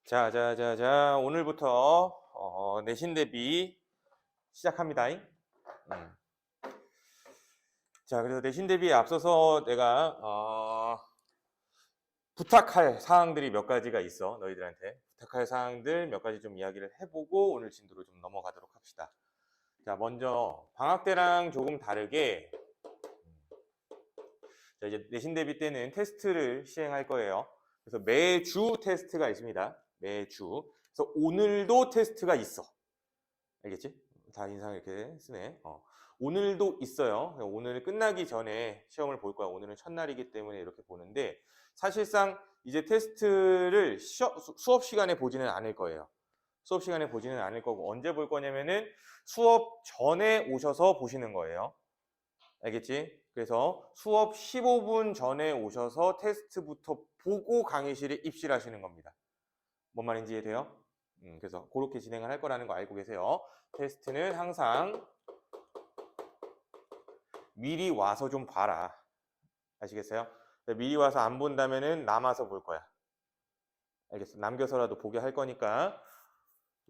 자, 오늘부터 내신 대비 시작합니다. 자, 그래서 내신 대비에 앞서서 내가 부탁할 사항들이 몇 가지가 있어. 너희들한테 부탁할 사항들 몇 가지 좀 이야기를 해보고 오늘 진도로 좀 넘어가도록 합시다. 자, 먼저 방학 때랑 조금 다르게 자, 이제 내신 대비 때는 테스트를 시행할 거예요. 그래서 매주 테스트가 있습니다. 매주. 그래서 오늘도 테스트가 있어. 알겠지? 다 인상을 이렇게 쓰네. 오늘도 있어요. 오늘 끝나기 전에 시험을 볼 거야. 오늘은 첫날이기 때문에 이렇게 보는데 사실상 이제 테스트를 수업 시간에 보지는 않을 거예요. 수업 시간에 보지는 않을 거고 언제 볼 거냐면은 수업 전에 오셔서 보시는 거예요. 알겠지? 그래서 수업 15분 전에 오셔서 테스트부터 보고 강의실에 입실을 하시는 겁니다. 뭔 말인지 이해돼요? 그래서 그렇게 진행을 할 거라는 거 알고 계세요. 테스트는 항상 미리 와서 좀 봐라. 아시겠어요? 미리 와서 안 본다면은 남아서 볼 거야. 알겠어? 남겨서라도 보게 할 거니까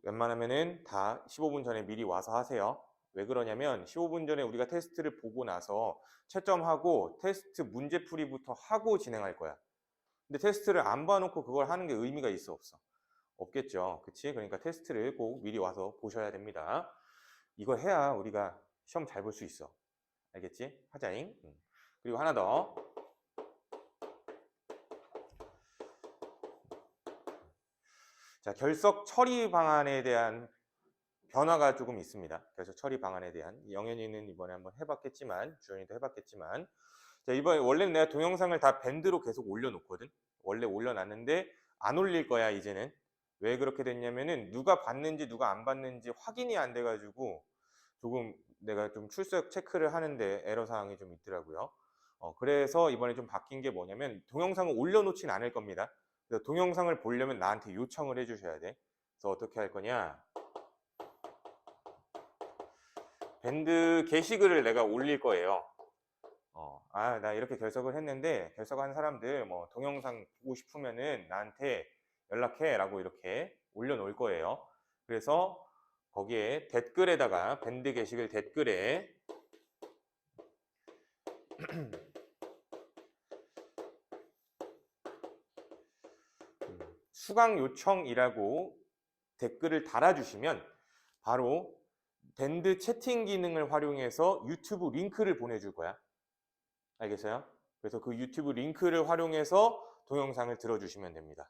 웬만하면은 다 15분 전에 미리 와서 하세요. 왜 그러냐면 15분 전에 우리가 테스트를 보고 나서 채점하고 테스트 문제풀이부터 하고 진행할 거야. 근데 테스트를 안 봐놓고 그걸 하는 게 의미가 있어 없어? 없겠죠. 그치? 그러니까 테스트를 꼭 미리 와서 보셔야 됩니다. 이거 해야 우리가 시험 잘 볼 수 있어. 알겠지? 하자잉. 그리고 하나 더. 자, 결석 처리 방안에 대한 변화가 조금 있습니다. 결석 처리 방안에 대한. 영현이는 이번에 한번 해봤겠지만, 주연이도 해봤겠지만. 자, 이번에 원래는 내가 동영상을 다 밴드로 계속 올려놓거든. 원래 올려놨는데 안 올릴 거야, 이제는. 왜 그렇게 됐냐면은 누가 봤는지 누가 안 봤는지 확인이 안 돼가지고 조금 내가 좀 출석 체크를 하는데 에러 사항이 좀 있더라고요. 그래서 이번에 좀 바뀐 게 뭐냐면 동영상을 올려놓진 않을 겁니다. 그래서 동영상을 보려면 나한테 요청을 해주셔야 돼. 그래서 어떻게 할 거냐? 밴드 게시글을 내가 올릴 거예요. 나 이렇게 결석을 했는데 결석한 사람들 뭐 동영상 보고 싶으면은 나한테 연락해 라고 이렇게 올려놓을 거예요. 그래서 거기에 댓글에다가 밴드 게시글 댓글에 수강 요청이라고 댓글을 달아주시면 바로 밴드 채팅 기능을 활용해서 유튜브 링크를 보내줄 거야. 알겠어요? 그래서 그 유튜브 링크를 활용해서 동영상을 들어주시면 됩니다.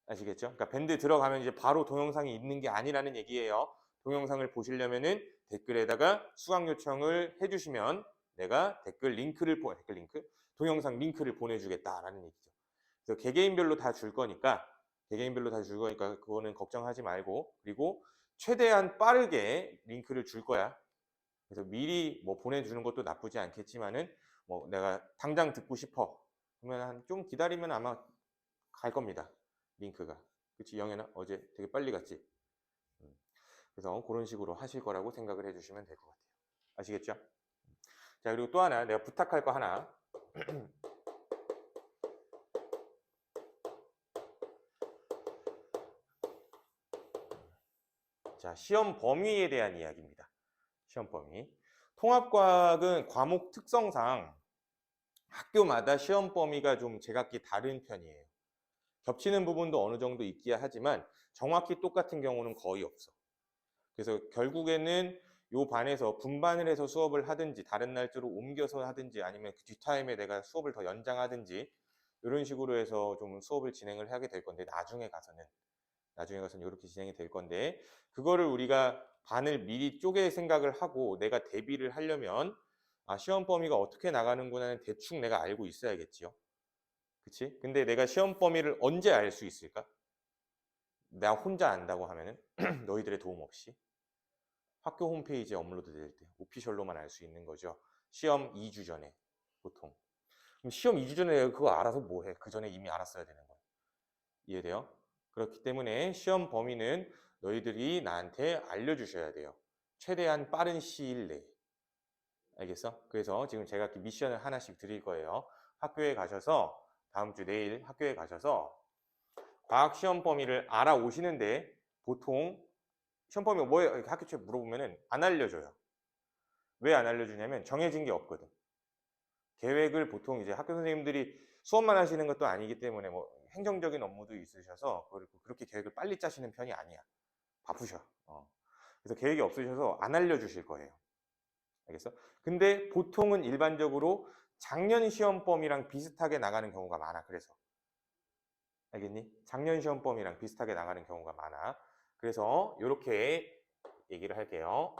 아시겠죠? 그러니까 밴드 들어가면 이제 바로 동영상이 있는 게 아니라는 얘기예요. 동영상을 보시려면은 댓글에다가 수강 요청을 해주시면 내가 댓글 링크를 동영상 링크를 보내주겠다라는 얘기죠. 그래서 개개인별로 다 줄 거니까 그거는 걱정하지 말고 그리고 최대한 빠르게 링크를 줄 거야. 그래서 미리 뭐 보내주는 것도 나쁘지 않겠지만은 뭐 내가 당장 듣고 싶어 그러면 좀 기다리면 아마 갈 겁니다. 링크가. 그치, 영애나 어제 되게 빨리 갔지? 그래서 그런 식으로 하실 거라고 생각을 해주시면 될 것 같아요. 아시겠죠? 자, 그리고 또 하나, 내가 부탁할 거 하나. 자, 시험 범위에 대한 이야기입니다. 시험 범위. 통합과학은 과목 특성상 학교마다 시험 범위가 좀 제각기 다른 편이에요. 겹치는 부분도 어느 정도 있기야 하지만 정확히 똑같은 경우는 거의 없어. 그래서 결국에는 요 반에서 분반을 해서 수업을 하든지 다른 날짜로 옮겨서 하든지 아니면 그 뒷타임에 내가 수업을 더 연장하든지 이런 식으로 해서 좀 수업을 진행을 하게 될 건데 나중에 가서는 이렇게 진행이 될 건데 그거를 우리가 반을 미리 쪼개 생각을 하고 내가 대비를 하려면 시험 범위가 어떻게 나가는구나는 대충 내가 알고 있어야겠지요. 그치? 근데 내가 시험 범위를 언제 알 수 있을까? 나 혼자 안다고 하면은 너희들의 도움 없이 학교 홈페이지에 업로드 될 때 오피셜로만 알 수 있는 거죠. 시험 2주 전에 보통. 그럼 시험 2주 전에 내가 그거 알아서 뭐 해? 그 전에 이미 알았어야 되는 거야. 이해돼요? 그렇기 때문에 시험 범위는 너희들이 나한테 알려주셔야 돼요. 최대한 빠른 시일 내에. 알겠어? 그래서 지금 제가 미션을 하나씩 드릴 거예요. 학교에 가셔서 다음 주 내일 학교에 가셔서 과학 시험 범위를 알아오시는데 보통 시험 범위가 뭐예요? 이렇게 학교 초에 물어보면은 안 알려줘요. 왜 안 알려주냐면 정해진 게 없거든. 계획을 보통 이제 학교 선생님들이 수업만 하시는 것도 아니기 때문에 뭐 행정적인 업무도 있으셔서 그렇게 계획을 빨리 짜시는 편이 아니야. 바쁘셔. 그래서 계획이 없으셔서 안 알려주실 거예요. 알겠어? 근데 보통은 일반적으로 작년 시험 범위랑 비슷하게 나가는 경우가 많아. 그래서 알겠니? 작년 시험 범위랑 비슷하게 나가는 경우가 많아. 그래서 이렇게 얘기를 할게요.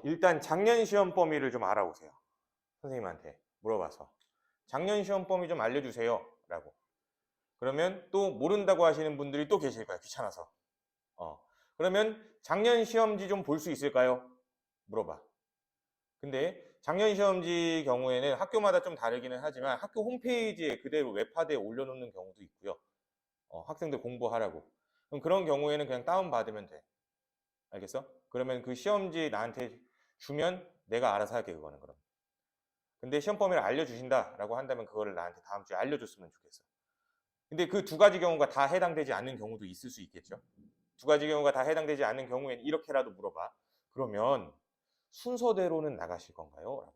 일단 작년 시험 범위를 좀 알아보세요. 선생님한테 물어봐서 작년 시험 범위 좀 알려주세요 라고. 그러면 또 모른다고 하시는 분들이 또 계실 거야. 귀찮아서. 그러면 작년 시험지 좀 볼 수 있을까요? 물어봐. 근데 작년 시험지 경우에는 학교마다 좀 다르기는 하지만 학교 홈페이지에 그대로 웹하드에 올려놓는 경우도 있고요. 학생들 공부하라고. 그럼 그런 경우에는 그냥 다운받으면 돼. 알겠어? 그러면 그 시험지 나한테 주면 내가 알아서 할게, 그거는. 그럼. 근데 시험 범위를 알려주신다라고 한다면 그거를 나한테 다음 주에 알려줬으면 좋겠어. 근데 그 두 가지 경우가 다 해당되지 않는 경우도 있을 수 있겠죠. 두 가지 경우가 다 해당되지 않는 경우에는 이렇게라도 물어봐. 그러면 순서대로는 나가실 건가요? 라고.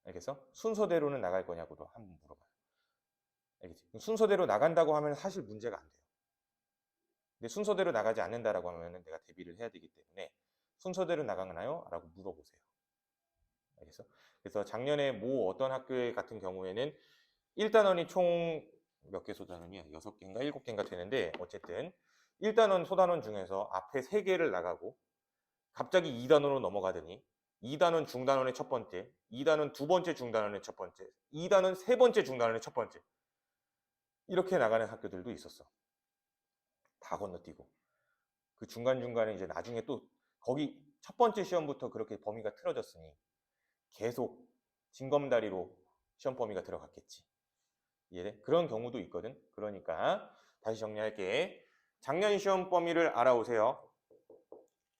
알겠어? 순서대로는 나갈 거냐고도 한번 물어봐요. 알겠지? 순서대로 나간다고 하면 사실 문제가 안 돼요. 근데 순서대로 나가지 않는다라고 하면 내가 대비를 해야 되기 때문에 순서대로 나가나요? 라고 물어보세요. 알겠어? 그래서 작년에 모 어떤 학교 같은 경우에는 1단원이 총 몇 개 소단원이야? 6개인가 7개인가 되는데 어쨌든 1단원 소단원 중에서 앞에 3개를 나가고 갑자기 2단원으로 넘어가더니 2단원 중단원의 첫 번째, 2단원 두 번째 중단원의 첫 번째, 2단원 세 번째 중단원의 첫 번째 이렇게 나가는 학교들도 있었어. 다 건너뛰고 그 중간중간에 이제 나중에 또 거기 첫 번째 시험부터 그렇게 범위가 틀어졌으니 계속 징검다리로 시험 범위가 들어갔겠지. 이해돼? 그런 경우도 있거든. 그러니까 다시 정리할게. 작년 시험 범위를 알아오세요.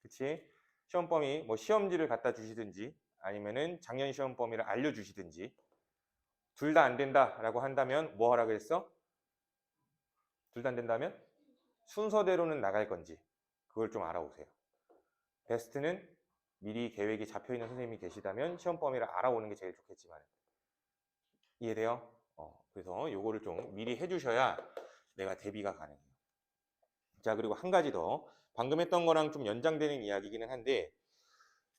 그치? 시험 범위, 뭐 시험지를 갖다 주시든지 아니면은 작년 시험 범위를 알려주시든지 둘 다 안 된다라고 한다면 뭐 하라 그랬어? 둘 다 안 된다면 순서대로는 나갈 건지 그걸 좀 알아오세요. 베스트는 미리 계획이 잡혀있는 선생님이 계시다면 시험 범위를 알아오는 게 제일 좋겠지만 이해돼요? 그래서 요거를 좀 미리 해주셔야 내가 대비가 가능해요. 자, 그리고 한 가지 더 방금 했던 거랑 좀 연장되는 이야기이기는 한데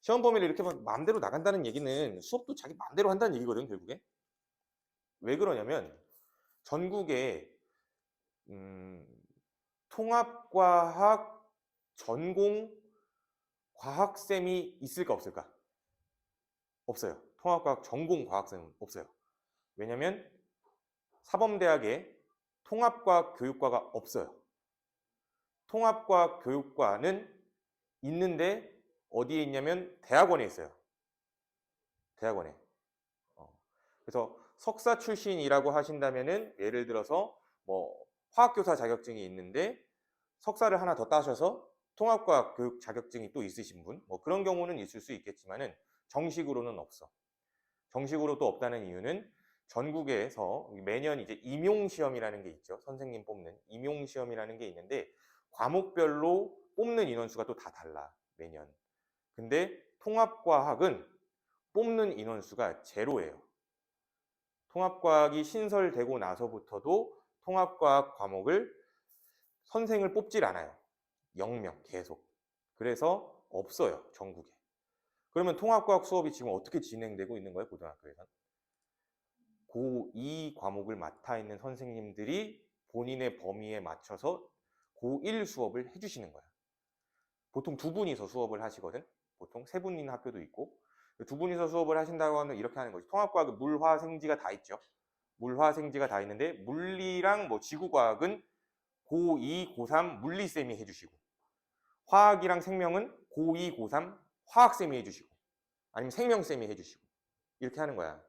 시험 범위를 이렇게 막 마음대로 나간다는 얘기는 수업도 자기 마음대로 한다는 얘기거든, 결국에. 왜 그러냐면 전국에 통합과학 전공 과학쌤이 있을까 없을까? 없어요. 통합과학 전공 과학쌤은 없어요. 왜냐면 사범대학에 통합과학 교육과가 없어요. 통합과학 교육과는 있는데 어디에 있냐면 대학원에 있어요. 대학원에. 그래서 석사 출신이라고 하신다면은 예를 들어서 뭐 화학교사 자격증이 있는데 석사를 하나 더 따셔서 통합과학 교육 자격증이 또 있으신 분, 뭐 그런 경우는 있을 수 있겠지만은 정식으로는 없어. 정식으로 또 없다는 이유는 전국에서 매년 이제 임용시험이라는 게 있죠. 선생님 뽑는 임용시험이라는 게 있는데 과목별로 뽑는 인원수가 또 다 달라, 매년. 근데 통합과학은 뽑는 인원수가 제로예요. 통합과학이 신설되고 나서부터도 통합과학 과목을 선생을 뽑질 않아요. 0명 계속. 그래서 없어요, 전국에. 그러면 통합과학 수업이 지금 어떻게 진행되고 있는 거예요, 고등학교에서는? 고2 과목을 맡아 있는 선생님들이 본인의 범위에 맞춰서 고1 수업을 해주시는 거야. 보통 두 분이서 수업을 하시거든. 보통 세 분인 학교도 있고 두 분이서 수업을 하신다고 하면 이렇게 하는 거지. 통합과학은 물화생지가 다 있죠. 물화생지가 다 있는데 물리랑 뭐 지구과학은 고2, 고3 물리쌤이 해주시고 화학이랑 생명은 고2, 고3 화학쌤이 해주시고 아니면 생명쌤이 해주시고 이렇게 하는 거야.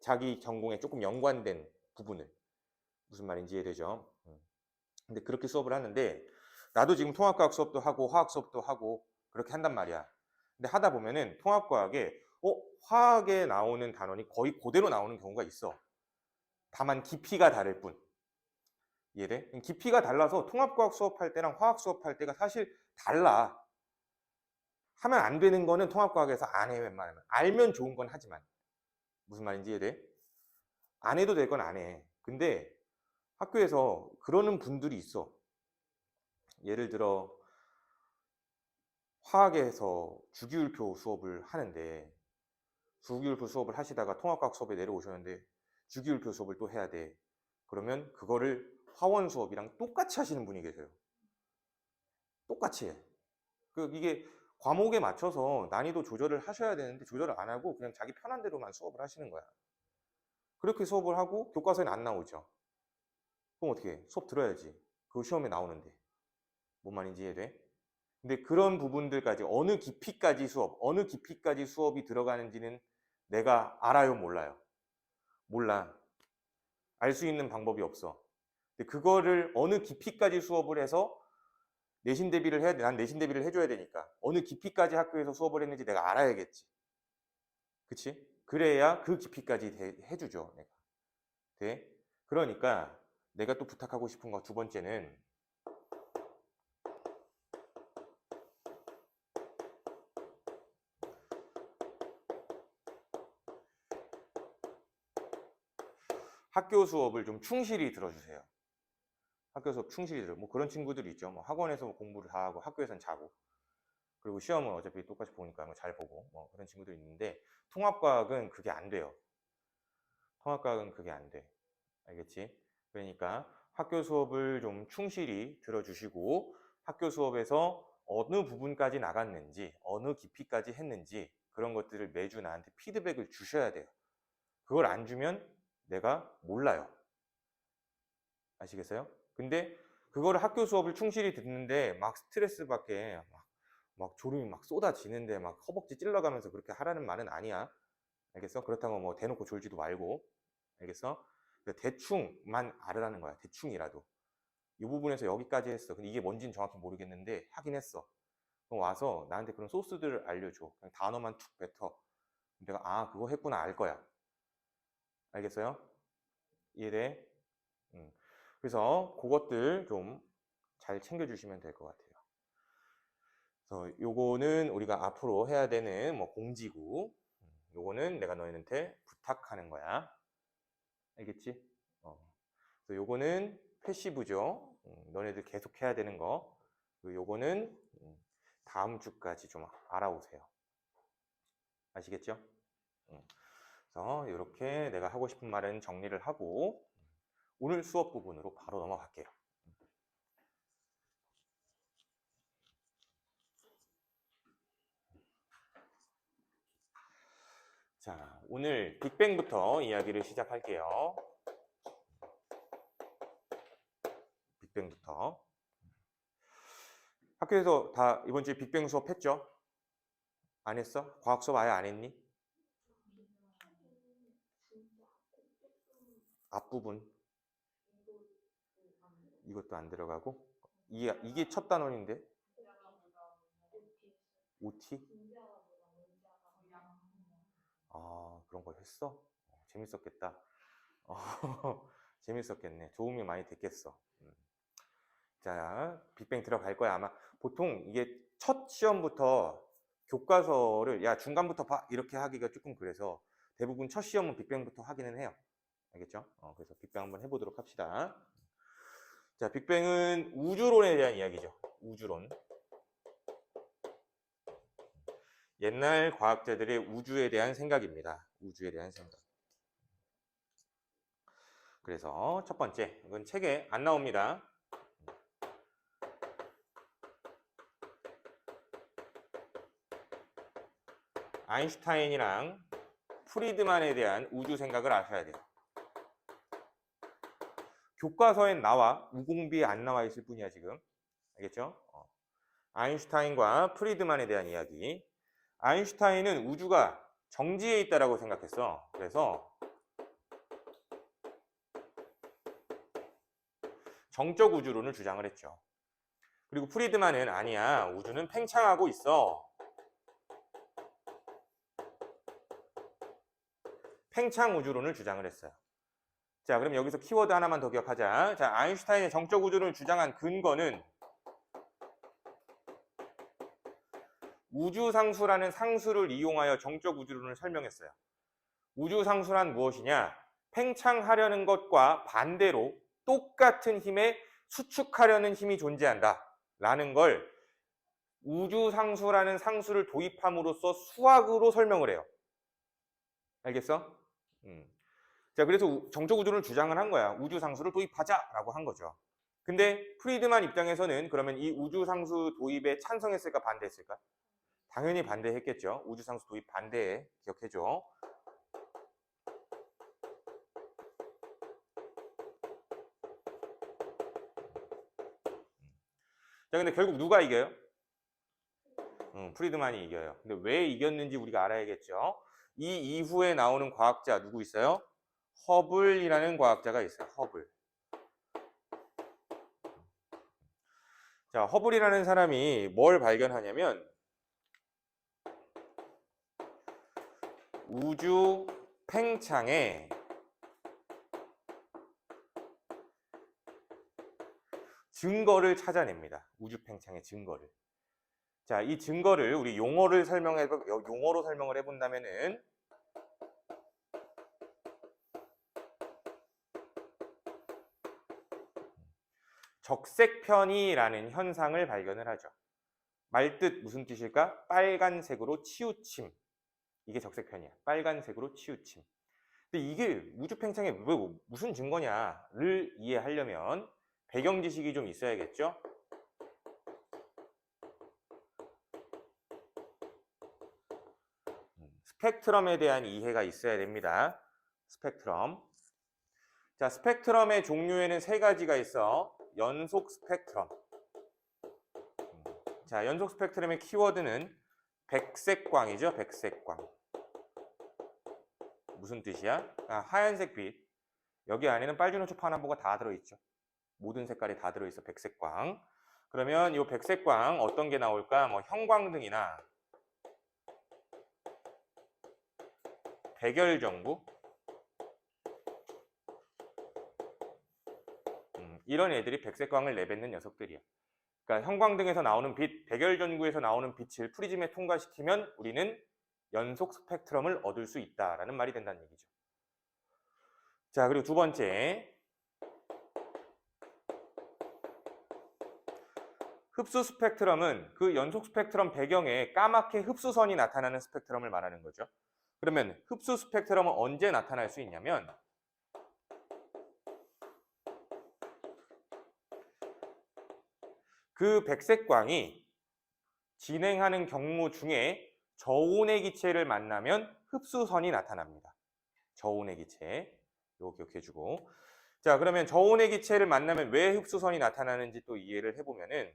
자기 전공에 조금 연관된 부분을. 무슨 말인지 이해되죠? 근데 그렇게 수업을 하는데 나도 지금 통합과학 수업도 하고 화학 수업도 하고 그렇게 한단 말이야. 근데 하다 보면은 통합과학에 화학에 나오는 단원이 거의 그대로 나오는 경우가 있어. 다만 깊이가 다를 뿐. 이해돼? 깊이가 달라서 통합과학 수업할 때랑 화학 수업할 때가 사실 달라. 하면 안 되는 거는 통합과학에서 안 해, 웬만하면. 알면 좋은 건 하지만. 무슨 말인지 이해돼? 안 해도 될 건 안 해. 근데 학교에서 그러는 분들이 있어. 예를 들어 화학에서 주기율표 수업을 하는데 주기율표 수업을 하시다가 통합과학 수업에 내려오셨는데 주기율표 수업을 또 해야 돼. 그러면 그거를 화원 수업이랑 똑같이 하시는 분이 계세요. 똑같이 해. 이게 과목에 맞춰서 난이도 조절을 하셔야 되는데 조절을 안 하고 그냥 자기 편한 대로만 수업을 하시는 거야. 그렇게 수업을 하고 교과서에는 안 나오죠. 그럼 어떻게 해? 수업 들어야지. 그거 시험에 나오는데. 뭔 말인지 이해돼? 근데 그런 부분들까지 어느 깊이까지 수업이 들어가는지는 내가 알아요, 몰라요? 몰라. 알 수 있는 방법이 없어. 근데 그거를 어느 깊이까지 수업을 해서 내신 대비를 해야 돼. 난 내신 대비를 해줘야 되니까. 어느 깊이까지 학교에서 수업을 했는지 내가 알아야겠지. 그치? 그래야 그 깊이까지 해주죠, 내가. 돼? 그러니까 내가 또 부탁하고 싶은 거 두 번째는 학교 수업을 좀 충실히 들어주세요. 학교 수업 충실히 들어. 뭐 그런 친구들이 있죠. 뭐 학원에서 공부를 다 하고 학교에서는 자고. 그리고 시험은 어차피 똑같이 보니까 뭐 잘 보고 뭐 그런 친구들이 있는데 통합과학은 그게 안 돼요. 통합과학은 그게 안 돼. 알겠지? 그러니까 학교 수업을 좀 충실히 들어주시고 학교 수업에서 어느 부분까지 나갔는지 어느 깊이까지 했는지 그런 것들을 매주 나한테 피드백을 주셔야 돼요. 그걸 안 주면 내가 몰라요. 아시겠어요? 근데 그거를 학교 수업을 충실히 듣는데 막 스트레스 받게 막 졸음이 막 쏟아지는데 막 허벅지 찔러가면서 그렇게 하라는 말은 아니야. 알겠어? 그렇다고 뭐 대놓고 졸지도 말고. 알겠어? 대충만 알으라는 거야. 대충이라도. 이 부분에서 여기까지 했어. 근데 이게 뭔지는 정확히 모르겠는데 하긴 했어. 그럼 와서 나한테 그런 소스들을 알려줘. 그냥 단어만 툭 뱉어. 내가 그거 했구나 알 거야. 알겠어요? 이해돼? 그래서 그것들 좀 잘 챙겨주시면 될 것 같아요. 그래서 요거는 우리가 앞으로 해야 되는 뭐 공지고, 요거는 내가 너희한테 부탁하는 거야. 알겠지? 그래서 요거는 패시브죠. 너네들 계속 해야 되는 거. 그리고 요거는 다음 주까지 좀 알아오세요. 아시겠죠? 그래서 이렇게 내가 하고 싶은 말은 정리를 하고 오늘 수업 부분으로 바로 넘어갈게요. 자, 오늘 빅뱅부터 이야기를 시작할게요. 빅뱅부터. 학교에서 다 이번 주에 빅뱅 수업 했죠? 안 했어? 과학 수업 아예 안 했니? 앞부분. 이것도 안 들어가고. 이게 첫 단원인데? OT? 그런 거 했어? 재밌었겠다. 재밌었겠네. 도움이 많이 됐겠어. 자, 빅뱅 들어갈 거야. 아마 보통 이게 첫 시험부터 교과서를 중간부터 봐 이렇게 하기가 조금 그래서 대부분 첫 시험은 빅뱅부터 하기는 해요. 알겠죠? 그래서 빅뱅 한번 해보도록 합시다. 자, 빅뱅은 우주론에 대한 이야기죠. 우주론. 옛날 과학자들의 우주에 대한 생각입니다. 우주에 대한 생각. 그래서 첫 번째, 이건 책에 안 나옵니다. 아인슈타인이랑 프리드만에 대한 우주 생각을 아셔야 돼요. 교과서엔 나와. 우공비에 안 나와 있을 뿐이야 지금. 알겠죠? 아인슈타인과 프리드만에 대한 이야기. 아인슈타인은 우주가 정지에 있다라고 생각했어. 그래서 정적 우주론을 주장을 했죠. 그리고 프리드만은 아니야. 우주는 팽창하고 있어. 팽창 우주론을 주장을 했어요. 자, 그럼 여기서 키워드 하나만 더 기억하자. 자, 아인슈타인의 정적 우주론을 주장한 근거는 우주상수라는 상수를 이용하여 정적 우주론을 설명했어요. 우주상수란 무엇이냐? 팽창하려는 것과 반대로 똑같은 힘에 수축하려는 힘이 존재한다 라는 걸 우주상수라는 상수를 도입함으로써 수학으로 설명을 해요. 알겠어? 자, 그래서 정적 우주론을 주장을 한 거야. 우주상수를 도입하자라고 한 거죠. 근데 프리드만 입장에서는 그러면 이 우주상수 도입에 찬성했을까 반대했을까? 당연히 반대했겠죠. 우주상수 도입 반대에 기억해줘. 자, 근데 결국 누가 이겨요? 프리드만이 이겨요. 근데 왜 이겼는지 우리가 알아야겠죠. 이 이후에 나오는 과학자 누구 있어요? 허블이라는 과학자가 있어요. 허블. 자, 허블이라는 사람이 뭘 발견하냐면 우주 팽창의 증거를 찾아냅니다. 우주 팽창의 증거를. 자, 이 증거를 우리 용어로 설명을 해본다면은 적색편이라는 현상을 발견을 하죠. 말뜻 무슨 뜻일까? 빨간색으로 치우침. 이게 적색편이야. 빨간색으로 치우침. 근데 이게 우주 팽창의 무슨 증거냐를 이해하려면 배경 지식이 좀 있어야겠죠? 스펙트럼에 대한 이해가 있어야 됩니다. 스펙트럼. 자, 스펙트럼의 종류에는 세 가지가 있어. 연속 스펙트럼. 자, 연속 스펙트럼의 키워드는 백색광이죠. 백색광. 무슨 뜻이야? 하얀색 빛. 여기 안에는 빨주노초 파남보가 다 들어있죠. 모든 색깔이 다 들어있어. 백색광. 그러면 이 백색광 어떤 게 나올까? 뭐 형광등이나 백열전구 이런 애들이 백색광을 내뱉는 녀석들이야. 그러니까 형광등에서 나오는 빛, 백열전구에서 나오는 빛을 프리즘에 통과시키면 우리는 연속 스펙트럼을 얻을 수 있다라는 말이 된다는 얘기죠. 자, 그리고 두 번째, 흡수 스펙트럼은 그 연속 스펙트럼 배경에 까맣게 흡수선이 나타나는 스펙트럼을 말하는 거죠. 그러면 흡수 스펙트럼은 언제 나타날 수 있냐면 그 백색광이 진행하는 경로 중에 저온의 기체를 만나면 흡수선이 나타납니다. 저온의 기체. 이거 기억해주고. 자, 그러면 저온의 기체를 만나면 왜 흡수선이 나타나는지 또 이해를 해보면은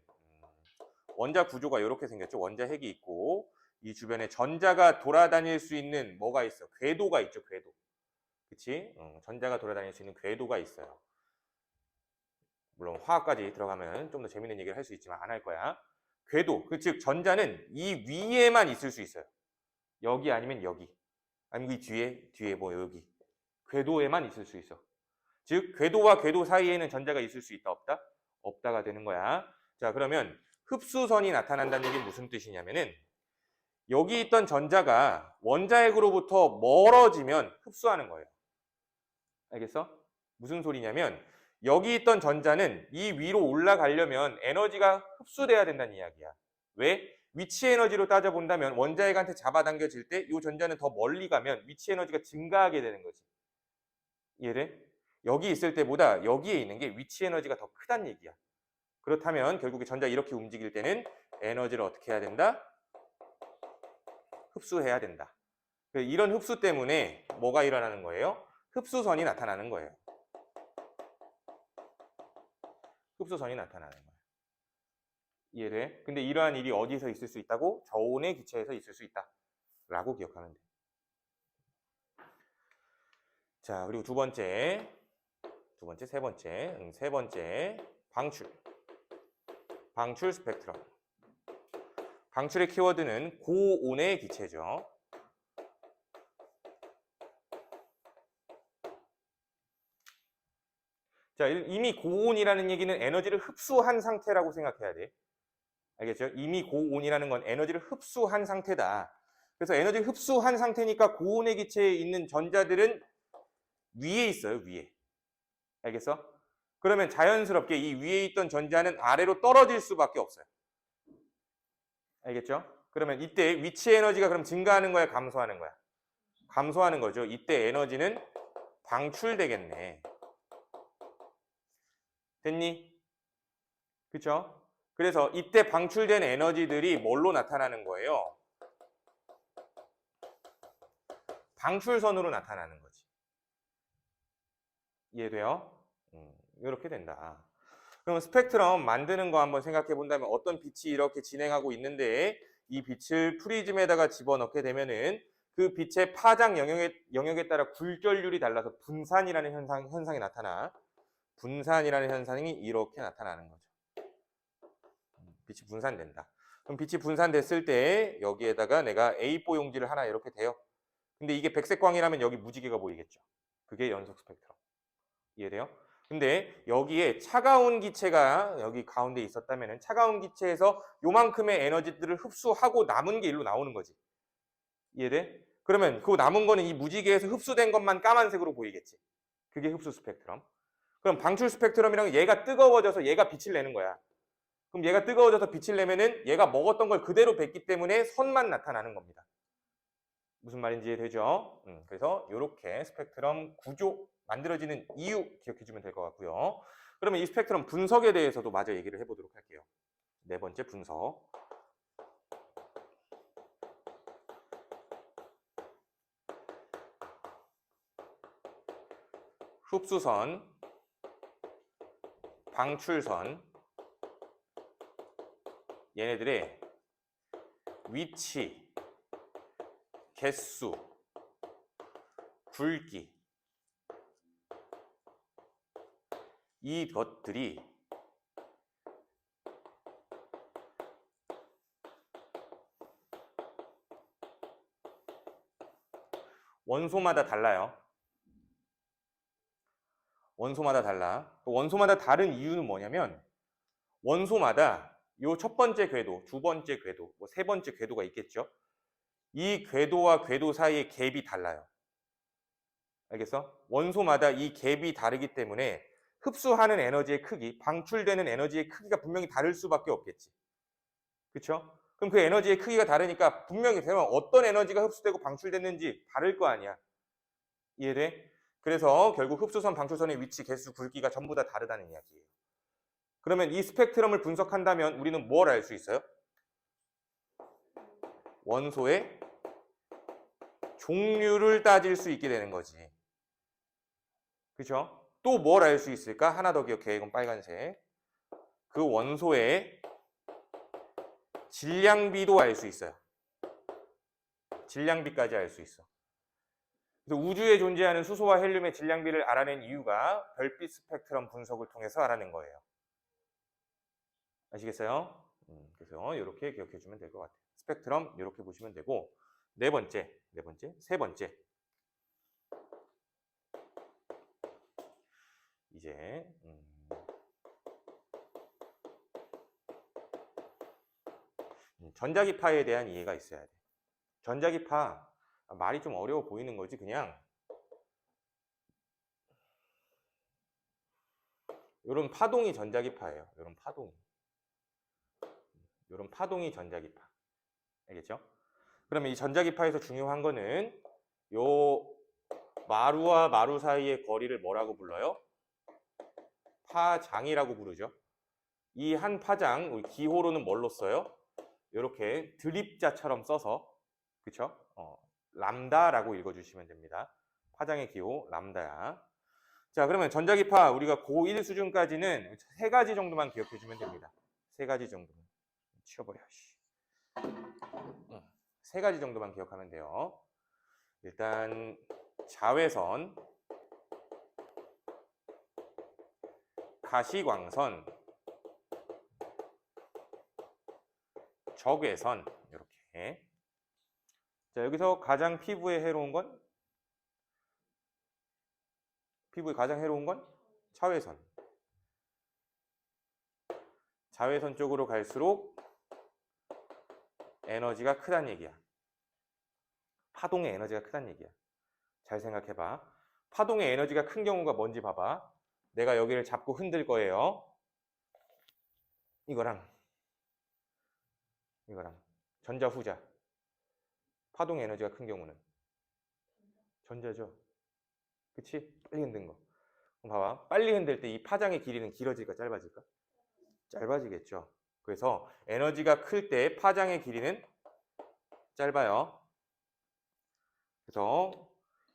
원자 구조가 이렇게 생겼죠. 원자 핵이 있고 이 주변에 전자가 돌아다닐 수 있는 뭐가 있어? 궤도가 있죠. 궤도. 그치? 전자가 돌아다닐 수 있는 궤도가 있어요. 물론 화학까지 들어가면 좀 더 재밌는 얘기를 할 수 있지만 안 할 거야. 궤도, 즉 전자는 이 위에만 있을 수 있어요. 여기 아니면 여기. 아니면 이 뒤에 뭐 여기. 궤도에만 있을 수 있어. 즉 궤도와 궤도 사이에는 전자가 있을 수 있다 없다? 없다가 되는 거야. 자, 그러면 흡수선이 나타난다는 얘기 무슨 뜻이냐면은 여기 있던 전자가 원자핵으로부터 멀어지면 흡수하는 거예요. 알겠어? 무슨 소리냐면 여기 있던 전자는 이 위로 올라가려면 에너지가 흡수돼야 된다는 이야기야. 왜? 위치 에너지로 따져본다면 원자핵한테 잡아당겨질 때 이 전자는 더 멀리 가면 위치 에너지가 증가하게 되는 거지. 이해돼? 여기 있을 때보다 여기에 있는 게 위치 에너지가 더 크다는 얘기야. 그렇다면 결국에 전자 이렇게 움직일 때는 에너지를 어떻게 해야 된다? 흡수해야 된다. 이런 흡수 때문에 뭐가 일어나는 거예요? 흡수선이 나타나는 거예요. 흡수선이 나타나는 거예요. 이해돼? 근데 이러한 일이 어디서 있을 수 있다고? 저온의 기체에서 있을 수 있다. 라고 기억하면 돼. 자, 그리고 세 번째, 방출. 방출 스펙트럼. 방출의 키워드는 고온의 기체죠. 자, 이미 고온이라는 얘기는 에너지를 흡수한 상태라고 생각해야 돼. 알겠죠? 이미 고온이라는 건 에너지를 흡수한 상태다. 그래서 에너지를 흡수한 상태니까 고온의 기체에 있는 전자들은 위에 있어요, 위에. 알겠어? 그러면 자연스럽게 이 위에 있던 전자는 아래로 떨어질 수밖에 없어요. 알겠죠? 그러면 이때 위치 에너지가 그럼 증가하는 거야, 감소하는 거야? 감소하는 거죠. 이때 에너지는 방출되겠네. 됐니? 그쵸? 그래서 이때 방출된 에너지들이 뭘로 나타나는 거예요? 방출선으로 나타나는 거지. 이해돼요? 이렇게 된다. 그럼 스펙트럼 만드는 거 한번 생각해 본다면 어떤 빛이 이렇게 진행하고 있는데 이 빛을 프리즘에다가 집어넣게 되면은 그 빛의 파장 영역에 따라 굴절률이 달라서 분산이라는 현상이 나타나. 분산이라는 현상이 이렇게 나타나는 거죠. 빛이 분산된다. 그럼 빛이 분산됐을 때 여기에다가 내가 A4 용지를 하나 이렇게 대요. 근데 이게 백색광이라면 여기 무지개가 보이겠죠. 그게 연속 스펙트럼. 이해돼요? 근데 여기에 차가운 기체가 여기 가운데 있었다면 차가운 기체에서 요만큼의 에너지들을 흡수하고 남은 게 일로 나오는 거지. 이해돼? 그러면 그 남은 거는 이 무지개에서 흡수된 것만 까만색으로 보이겠지. 그게 흡수 스펙트럼. 그럼 방출 스펙트럼이랑 얘가 뜨거워져서 얘가 빛을 내는 거야. 그럼 얘가 뜨거워져서 빛을 내면은 얘가 먹었던 걸 그대로 뱉기 때문에 선만 나타나는 겁니다. 무슨 말인지 이해되죠? 그래서 이렇게 스펙트럼 구조 만들어지는 이유 기억해주면 될 것 같고요. 그러면 이 스펙트럼 분석에 대해서도 마저 얘기를 해보도록 할게요. 네 번째 분석. 흡수선, 방출선, 얘네들의 위치, 개수, 굵기 이것들이 원소마다 달라요. 원소마다 달라. 원소마다 다른 이유는 뭐냐면 원소마다 요 첫 번째 궤도, 두 번째 궤도, 뭐 세 번째 궤도가 있겠죠. 이 궤도와 궤도 사이의 갭이 달라요. 알겠어? 원소마다 이 갭이 다르기 때문에 흡수하는 에너지의 크기, 방출되는 에너지의 크기가 분명히 다를 수밖에 없겠지. 그렇죠? 그럼 그 에너지의 크기가 다르니까 분명히 되면 어떤 에너지가 흡수되고 방출됐는지 다를 거 아니야. 이해돼? 그래서 결국 흡수선, 방출선의 위치, 개수, 굵기가 전부 다 다르다는 이야기예요. 그러면 이 스펙트럼을 분석한다면 우리는 뭘 알 수 있어요? 원소의 종류를 따질 수 있게 되는 거지. 그렇죠? 또 뭘 알 수 있을까? 하나 더 기억해. 이건 빨간색. 그 원소의 질량비도 알 수 있어요. 질량비까지 알 수 있어. 그래서 우주에 존재하는 수소와 헬륨의 질량비를 알아낸 이유가 별빛 스펙트럼 분석을 통해서 알아낸 거예요. 아시겠어요? 그래서 이렇게 기억해 주면 될 것 같아요. 스펙트럼 이렇게 보시면 되고 세 번째 이제 전자기파에 대한 이해가 있어야 돼. 전자기파 말이 좀 어려워 보이는 거지 그냥 이런 파동이 전자기파예요. 이런 파동이 전자기파. 알겠죠? 그러면 이 전자기파에서 중요한 거는 요 마루와 마루 사이의 거리를 뭐라고 불러요? 파장이라고 부르죠. 이 한 파장, 우리 기호로는 뭘로 써요? 이렇게 드립자처럼 써서, 그쵸? 람다라고 읽어주시면 됩니다. 파장의 기호, 람다야. 자, 그러면 전자기파 우리가 고1 수준까지는 세 가지 정도만 기억해주면 됩니다. 세 가지 정도만. 치워버려. 세 가지 정도만 기억하면 돼요. 일단 자외선, 가시광선, 적외선 이렇게. 자, 여기서 가장 피부에 해로운 건 자외선. 자외선 쪽으로 갈수록 에너지가 크다는 얘기야. 파동의 에너지가 크다는 얘기야. 잘 생각해봐. 파동의 에너지가 큰 경우가 뭔지 봐봐. 내가 여기를 잡고 흔들 거예요. 이거랑 전자 후자. 파동의 에너지가 큰 경우는 전자죠. 그치? 빨리 흔든 거. 그럼 봐봐. 빨리 흔들 때 이 파장의 길이는 길어질까 짧아질까? 짧아지겠죠. 그래서 에너지가 클 때 파장의 길이는 짧아요. 그래서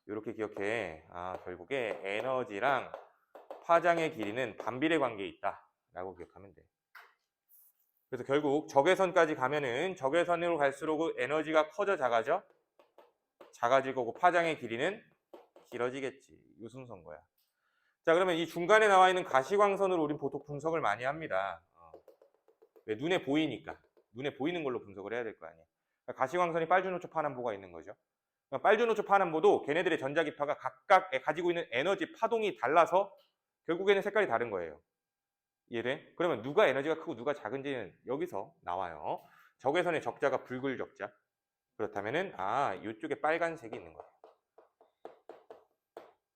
이렇게 기억해. 결국에 에너지랑 파장의 길이는 반비례 관계에 있다라고 기억하면 돼. 그래서 결국 적외선까지 가면은 적외선으로 갈수록 에너지가 커져 작아져? 작아질 거고 파장의 길이는 길어지겠지. 이 순서인 거야. 자, 그러면 이 중간에 나와 있는 가시광선으로 우린 보통 분석을 많이 합니다. 왜? 눈에 보이니까. 눈에 보이는 걸로 분석을 해야 될 거 아니야. 그러니까 가시광선이 빨주노초 파남보가 있는 거죠. 그러니까 빨주노초 파남보도 걔네들의 전자기파가 각각 가지고 있는 에너지 파동이 달라서 결국에는 색깔이 다른 거예요. 이해돼? 그러면 누가 에너지가 크고 누가 작은지는 여기서 나와요. 적외선의 적자가 붉을 적자. 그렇다면은 이쪽에 빨간색이 있는 거예요.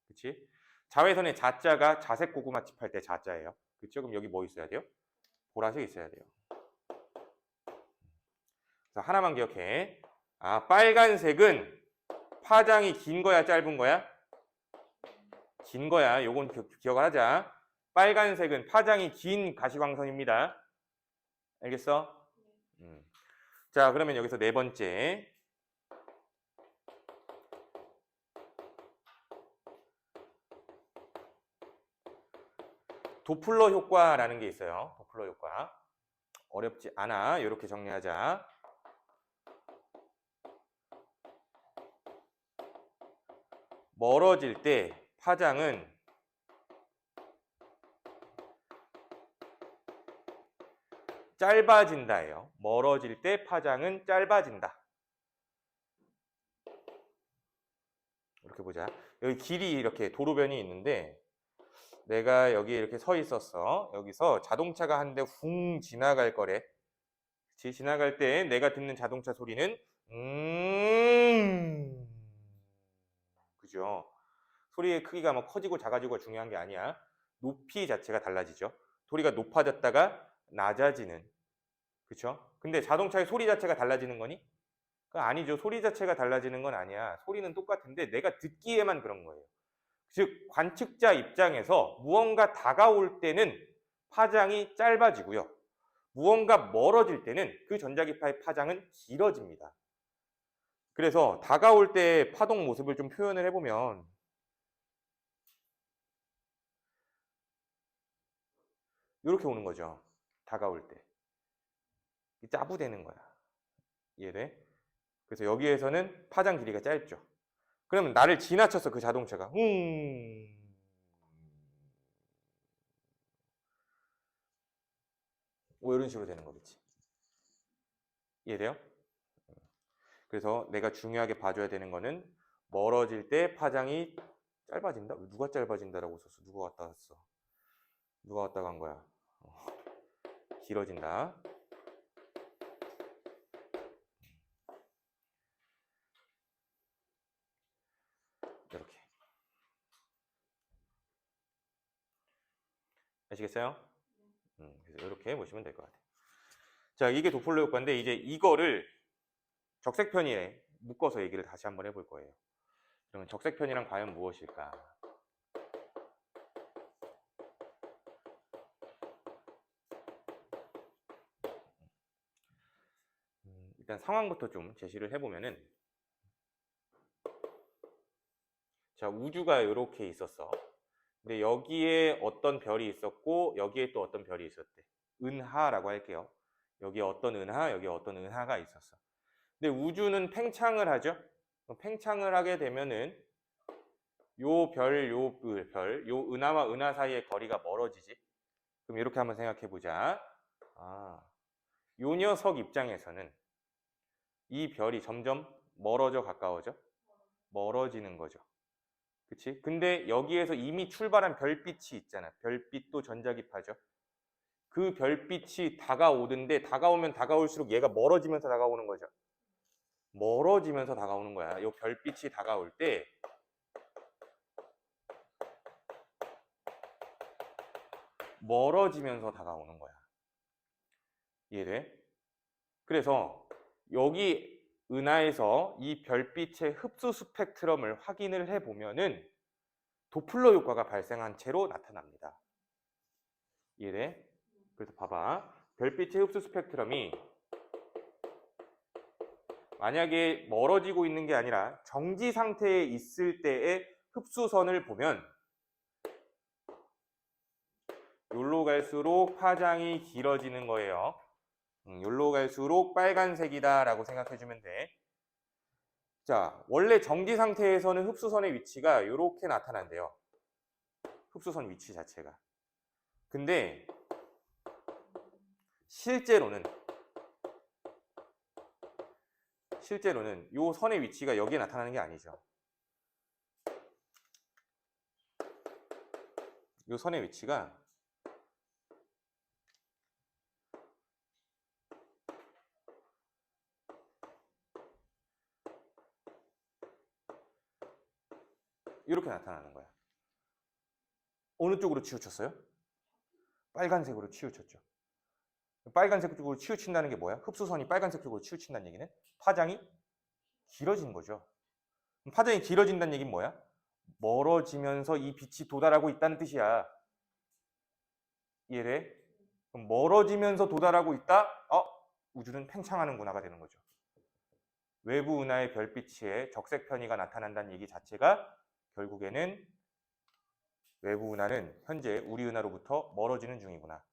그렇지? 자외선의 자자가 자색 고구마칩 할 때 자자예요. 그렇죠? 그럼 여기 뭐 있어야 돼요? 보라색 있어야 돼요. 그래서 하나만 기억해. 빨간색은 파장이 긴 거야, 짧은 거야? 긴 거야. 요건 기억을 하자. 빨간색은 파장이 긴 가시광선입니다. 알겠어? 자, 그러면 여기서 네 번째. 도플러 효과라는 게 있어요. 도플러 효과. 어렵지 않아. 이렇게 정리하자. 멀어질 때 파장은 짧아진다예요. 멀어질 때 파장은 짧아진다. 이렇게 보자. 여기 길이 이렇게 도로변이 있는데 내가 여기 이렇게 서 있었어. 여기서 자동차가 한 대 훅 지나갈 거래. 그치? 지나갈 때 내가 듣는 자동차 소리는 그죠? 소리의 크기가 뭐 커지고 작아지고가 중요한 게 아니야. 높이 자체가 달라지죠. 소리가 높아졌다가 낮아지는. 그쵸? 근데 자동차의 소리 자체가 달라지는 거니? 아니죠. 소리 자체가 달라지는 건 아니야. 소리는 똑같은데 내가 듣기에만 그런 거예요. 즉 관측자 입장에서 무언가 다가올 때는 파장이 짧아지고요. 무언가 멀어질 때는 그 전자기파의 파장은 길어집니다. 그래서 다가올 때 파동 모습을 좀 표현을 해보면 이렇게 오는 거죠. 다가올 때. 짜부되는 거야. 이해돼? 그래서 여기에서는 파장 길이가 짧죠. 그러면 나를 지나쳤어, 그 자동차가. 뭐 이런 식으로 되는 거겠지. 이해돼요? 그래서 내가 중요하게 봐줘야 되는 거는 멀어질 때 파장이 짧아진다? 누가 짧아진다라고 썼어? 누가 왔다 갔어? 누가 왔다 간 거야? 길어진다. 이렇게. 아시겠어요? 그래서 이렇게 보시면 될 것 같아요. 자, 이게 도플러 효과인데 이제 이거를 적색 편의에 묶어서 얘기를 다시 한번 해볼 거예요. 그러면 적색 편이란 과연 무엇일까? 일단 상황부터 좀 제시를 해보면은, 자, 우주가 이렇게 있었어. 근데 여기에 어떤 별이 있었고 여기에 또 어떤 별이 있었대. 은하라고 할게요. 여기에 어떤 은하, 여기에 어떤 은하가 있었어. 근데 우주는 팽창을 하죠. 팽창을 하게 되면은 요 별, 요 은하와 은하 사이의 거리가 멀어지지. 그럼 이렇게 한번 생각해 보자. 요 녀석 입장에서는 이 별이 점점 멀어져 가까워져? 멀어지는 거죠. 그치? 근데 여기에서 이미 출발한 별빛이 있잖아. 별빛도 전자기파죠. 그 별빛이 다가오던데 다가오면 다가올수록 얘가 멀어지면서 다가오는 거죠. 멀어지면서 다가오는 거야. 요 별빛이 다가올 때 멀어지면서 다가오는 거야. 이해돼? 그래서 여기 은하에서 이 별빛의 흡수 스펙트럼을 확인을 해보면은 도플러 효과가 발생한 채로 나타납니다. 이해돼? 그래서 봐봐. 별빛의 흡수 스펙트럼이 만약에 멀어지고 있는 게 아니라 정지 상태에 있을 때의 흡수선을 보면 요로 갈수록 파장이 길어지는 거예요. 요로 갈수록 빨간색이다 라고 생각해주면 돼. 자, 원래 정지 상태에서는 흡수선의 위치가 이렇게 나타난대요. 흡수선 위치 자체가. 근데 실제로는 요 선의 위치가 여기에 나타나는 게 아니죠. 요 선의 위치가 이렇게 나타나는 거야. 어느 쪽으로 치우쳤어요? 빨간색으로 치우쳤죠. 빨간색 쪽으로 치우친다는 게 뭐야? 흡수선이 빨간색 쪽으로 치우친다는 얘기는 파장이 길어진 거죠. 파장이 길어진다는 얘기는 뭐야? 멀어지면서 이 빛이 도달하고 있다는 뜻이야. 이해돼? 그럼 멀어지면서 도달하고 있다? 우주는 팽창하는구나가 되는 거죠. 외부 은하의 별빛에 적색 편의가 나타난다는 얘기 자체가 결국에는 외부 은하는 현재 우리 은하로부터 멀어지는 중이구나.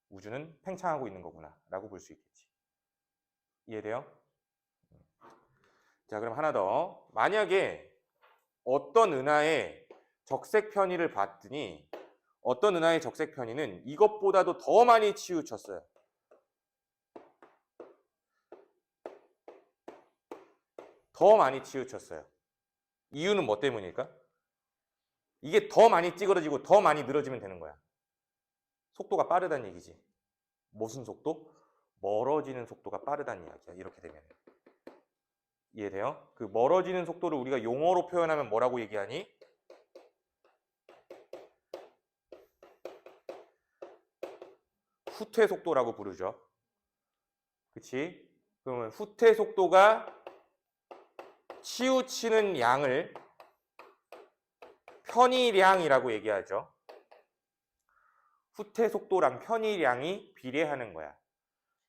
우주는 팽창하고 있는 거구나 라고 볼 수 있겠지. 이해돼요? 자, 그럼 하나 더. 만약에 어떤 은하의 적색 편의를 봤더니 어떤 은하의 적색 편의는 이것보다도 더 많이 치우쳤어요. 더 많이 치우쳤어요. 이유는 뭐 때문일까? 이게 더 많이 찌그러지고 더 많이 늘어지면 되는 거야. 속도가 빠르다는 얘기지. 무슨 속도? 멀어지는 속도가 빠르다는 이야기야. 이렇게 되면. 이해돼요? 그 멀어지는 속도를 우리가 용어로 표현하면 뭐라고 얘기하니? 후퇴 속도라고 부르죠. 그치? 그러면 후퇴 속도가 치우치는 양을 편의량이라고 얘기하죠. 후퇴 속도랑 편의량이 비례하는 거야.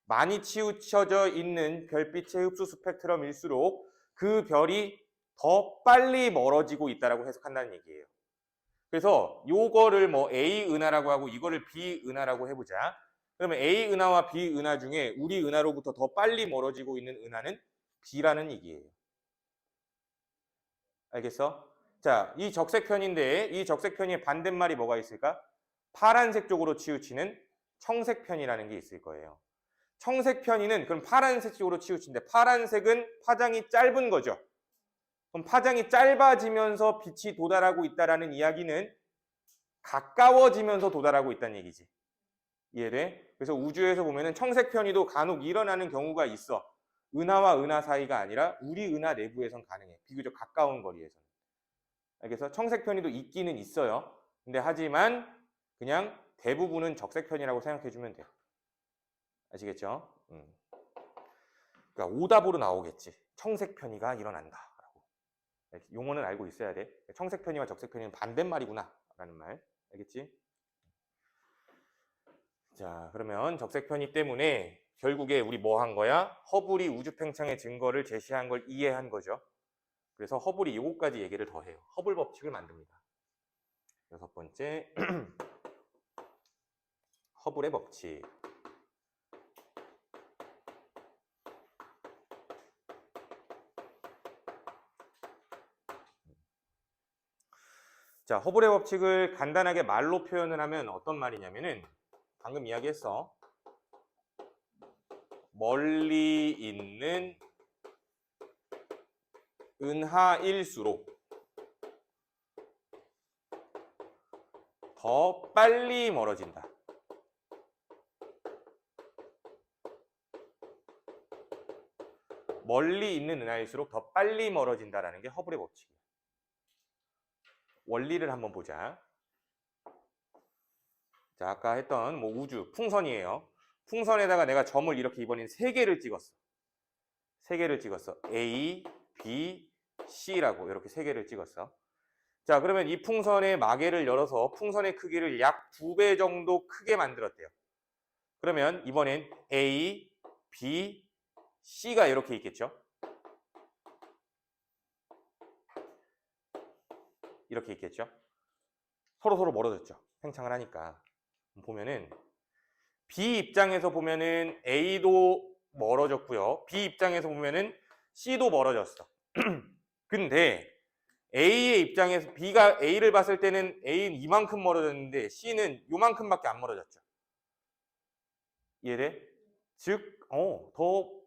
많이 치우쳐져 있는 별빛의 흡수 스펙트럼일수록 그 별이 더 빨리 멀어지고 있다라고 해석한다는 얘기예요. 그래서 요거를 뭐 A 은하라고 하고 이거를 B 은하라고 해보자. 그러면 A 은하와 B 은하 중에 우리 은하로부터 더 빨리 멀어지고 있는 은하는 B라는 얘기예요. 알겠어? 자, 이 적색 편인데 이 적색 편의 반대말이 뭐가 있을까? 파란색 쪽으로 치우치는 청색 편이라는 게 있을 거예요. 청색 편의는 그럼 파란색 쪽으로 치우친데 파란색은 파장이 짧은 거죠. 그럼 파장이 짧아지면서 빛이 도달하고 있다라는 이야기는 가까워지면서 도달하고 있다는 얘기지. 이해돼? 그래서 우주에서 보면은 청색 편의도 간혹 일어나는 경우가 있어. 은하와 은하 사이가 아니라 우리 은하 내부에선 가능해. 비교적 가까운 거리에서는. 그래서 청색 편의도 있기는 있어요. 근데 하지만 그냥 대부분은 적색 편이라고 생각해주면 돼. 아시겠죠? 그러니까 오답으로 나오겠지. 청색 편의가 일어난다. 라고. 용어는 알고 있어야 돼. 청색 편의와 적색 편의는 반대말이구나. 라는 말. 알겠지? 자, 그러면 적색 편의 때문에 결국에 우리 뭐 한 거야? 허블이 우주 팽창의 증거를 제시한 걸 이해한 거죠. 그래서 허블이 요거까지 얘기를 더 해요. 허블 법칙을 만듭니다. 여섯 번째, 허블의 법칙. 자, 허블의 법칙을 간단하게 말로 표현을 하면 어떤 말이냐면은 방금 이야기했어. 멀리 있는 은하일수록 더 빨리 멀어진다. 멀리 있는 은하일수록 더 빨리 멀어진다라는 게 허블의 법칙이에요. 원리를 한번 보자. 자, 아까 했던 뭐 우주, 풍선이에요. 풍선에다가 내가 점을 이렇게 이번엔 3개를 찍었어. 3개를 찍었어. A, B, C라고 이렇게 3개를 찍었어. 자, 그러면 이 풍선의 마개를 열어서 풍선의 크기를 약 2배 정도 크게 만들었대요. 그러면 이번엔 A, B, C가 이렇게 있겠죠. 이렇게 있겠죠. 서로 멀어졌죠. 팽창을 하니까. 보면은 B 입장에서 보면은 A도 멀어졌고요. B 입장에서 보면은 C도 멀어졌어. 근데 A의 입장에서 B가 A를 봤을 때는 A는 이만큼 멀어졌는데 C는 요만큼밖에 안 멀어졌죠. 이해돼? 즉, 더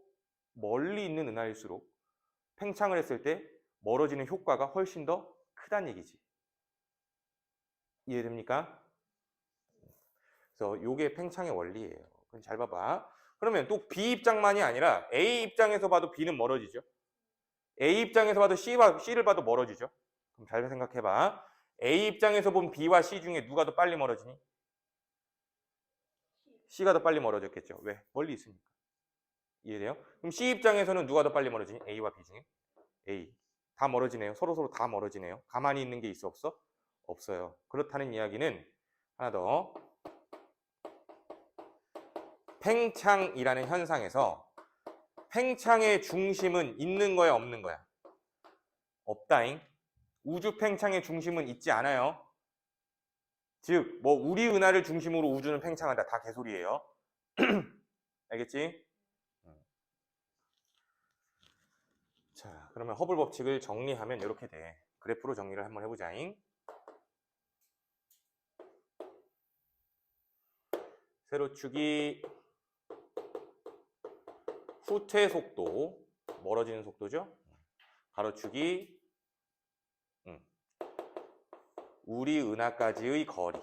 멀리 있는 은하일수록 팽창을 했을 때 멀어지는 효과가 훨씬 더 크다는 얘기지. 이해됩니까? 그래서 요게 팽창의 원리예요. 그럼 잘 봐봐. 그러면 또 B 입장만이 아니라 A 입장에서 봐도 B는 멀어지죠. A 입장에서 봐도 C를 봐도 멀어지죠. 그럼 잘 생각해봐. A 입장에서 본 B와 C 중에 누가 더 빨리 멀어지니? C가 더 빨리 멀어졌겠죠. 왜? 멀리 있으니까. 이해돼요? 그럼 C 입장에서는 누가 더 빨리 멀어지니? A와 B 중에? A. 다 멀어지네요. 서로 다 멀어지네요. 가만히 있는 게 있어 없어? 없어요. 그렇다는 이야기는 하나 더. 팽창이라는 현상에서 팽창의 중심은 있는 거야 없는 거야? 없다잉. 우주 팽창의 중심은 있지 않아요. 즉, 뭐 우리 은하를 중심으로 우주는 팽창한다. 다 개소리예요. 알겠지? 자, 그러면 허블 법칙을 정리하면 이렇게 돼. 그래프로 정리를 한번 해보자잉. 세로축이 후퇴 속도, 멀어지는 속도죠. 가로축이 우리 은하까지의 거리.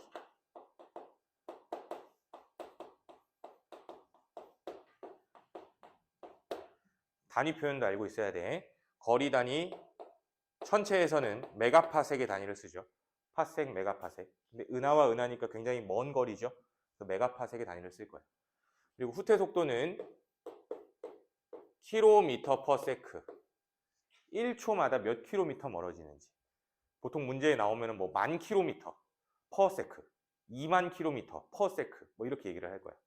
단위 표현도 알고 있어야 돼. 거리 단위, 천체에서는 메가파섹의 단위를 쓰죠. 파섹, 메가파섹. 근데 은하와 은하니까 굉장히 먼 거리죠. 그래서 메가파섹의 단위를 쓸 거예요. 그리고 후퇴 속도는 킬로미터 퍼 세크. 1초마다 몇 킬로미터 멀어지는지. 보통 문제에 나오면 뭐 10,000킬로미터 퍼 세크, 20,000킬로미터 퍼 세크 뭐 이렇게 얘기를 할 거예요.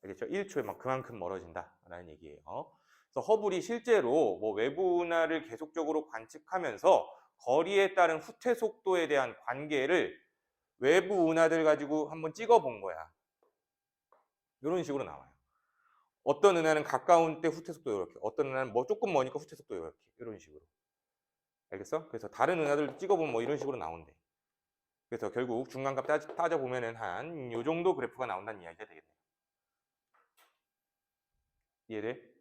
알겠죠? 1초에 막 그만큼 멀어진다라는 얘기예요. 그래서 허블이 실제로 뭐 외부 은하를 계속적으로 관측하면서 거리에 따른 후퇴 속도에 대한 관계를 외부 은하들 가지고 한번 찍어본 거야. 이런 식으로 나와요. 어떤 은하는 가까운 때 후퇴 속도 이렇게, 어떤 은하는 뭐 조금 머니까 후퇴 속도 이렇게, 이런 식으로. 알겠어? 그래서 다른 은하들 찍어보면 뭐 이런 식으로 나온대. 그래서 결국 중간값 따져보면은 한 요 정도 그래프가 나온다는 이야기가 되겠네요. 이해돼?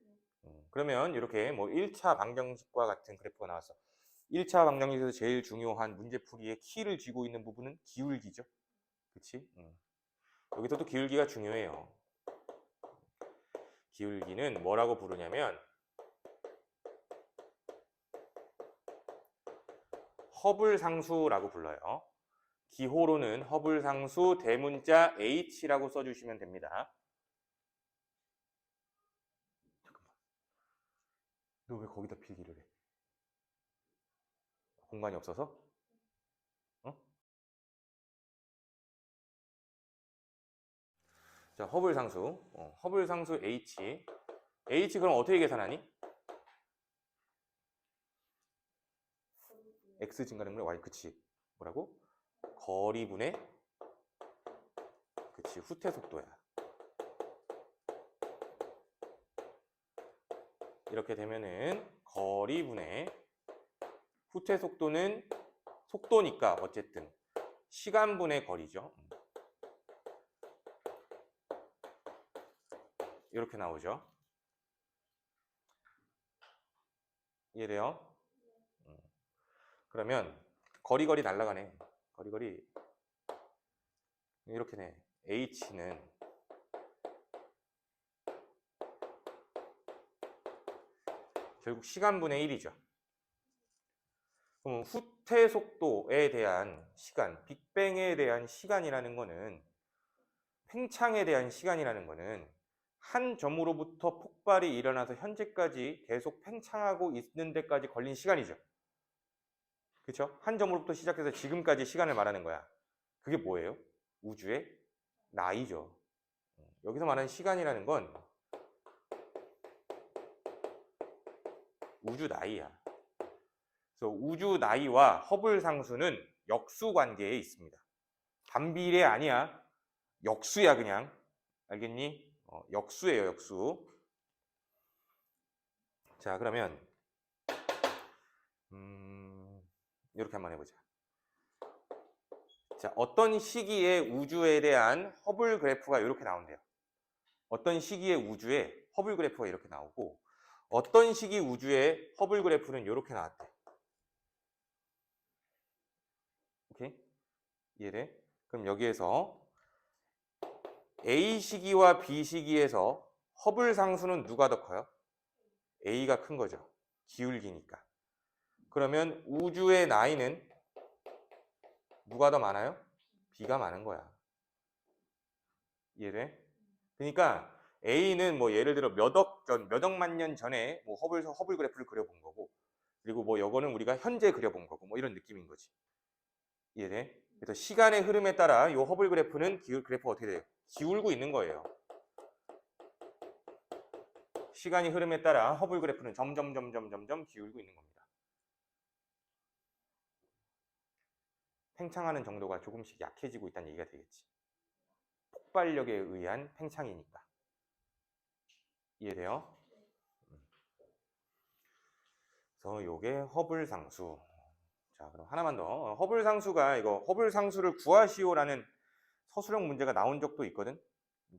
그러면 이렇게 뭐 1차 방정식과 같은 그래프가 나왔어. 1차 방정식에서 제일 중요한 문제풀이의 키를 쥐고 있는 부분은 기울기죠. 그치? 여기서도 기울기가 중요해요. 기울기는 뭐라고 부르냐면 허블 상수라고 불러요. 기호로는 허블 상수 대문자 H라고 써주시면 됩니다. 잠깐만. 너 왜 거기다 필기를 해? 공간이 없어서? 어? 자, 허블 상수. 허블 상수 H. H 그럼 어떻게 계산하니? X 증가능률 Y. 그치. 뭐라고? 거리분의 그치 후퇴 속도야. 이렇게 되면은 거리분의 후퇴 속도는 속도니까 어쨌든 시간분의 거리죠. 이렇게 나오죠. 이해돼요? 그러면 거리거리 날라가네. 거리거리 이렇게 돼. H는 결국 시간분의 1이죠. 그럼 후퇴 속도에 대한 시간, 빅뱅에 대한 시간이라는 거는, 팽창에 대한 시간이라는 거는 한 점으로부터 폭발이 일어나서 현재까지 계속 팽창하고 있는 데까지 걸린 시간이죠. 그렇죠? 한 점으로부터 시작해서 지금까지 시간을 말하는 거야. 그게 뭐예요? 우주의 나이죠. 여기서 말하는 시간이라는 건 우주 나이야. 그래서 우주 나이와 허블 상수는 역수 관계에 있습니다. 반비례 아니야. 역수야 그냥. 알겠니? 역수예요, 역수. 자, 그러면 이렇게 한번 해보자. 자, 어떤 시기에 우주에 대한 허블 그래프가 이렇게 나온대요. 어떤 시기의 우주에 허블 그래프가 이렇게 나오고, 어떤 시기 우주의 허블 그래프는 이렇게 나왔대. 오케이? 이해돼? 그럼 여기에서 A 시기와 B 시기에서 허블 상수는 누가 더 커요? A가 큰 거죠. 기울기니까. 그러면 우주의 나이는 누가 더 많아요? B가 많은 거야. 이해돼? 그러니까 A는 뭐 예를 들어 몇 억만 년 전에 뭐 허블 그래프를 그려본 거고, 그리고 뭐 요거는 우리가 현재 그려본 거고, 뭐 이런 느낌인 거지. 이해돼? 그래서 시간의 흐름에 따라 이 허블 그래프는 그래프가 어떻게 돼요? 기울고 있는 거예요. 시간이 흐름에 따라 허블 그래프는 점점 기울고 있는 겁니다. 팽창하는 정도가 조금씩 약해지고 있다는 얘기가 되겠지. 폭발력에 의한 팽창이니까. 이해돼요? 그래서 요게 허블 상수. 자, 그럼 하나만 더. 허블 상수가 이거 허블 상수를 구하시오라는 서술형 문제가 나온 적도 있거든.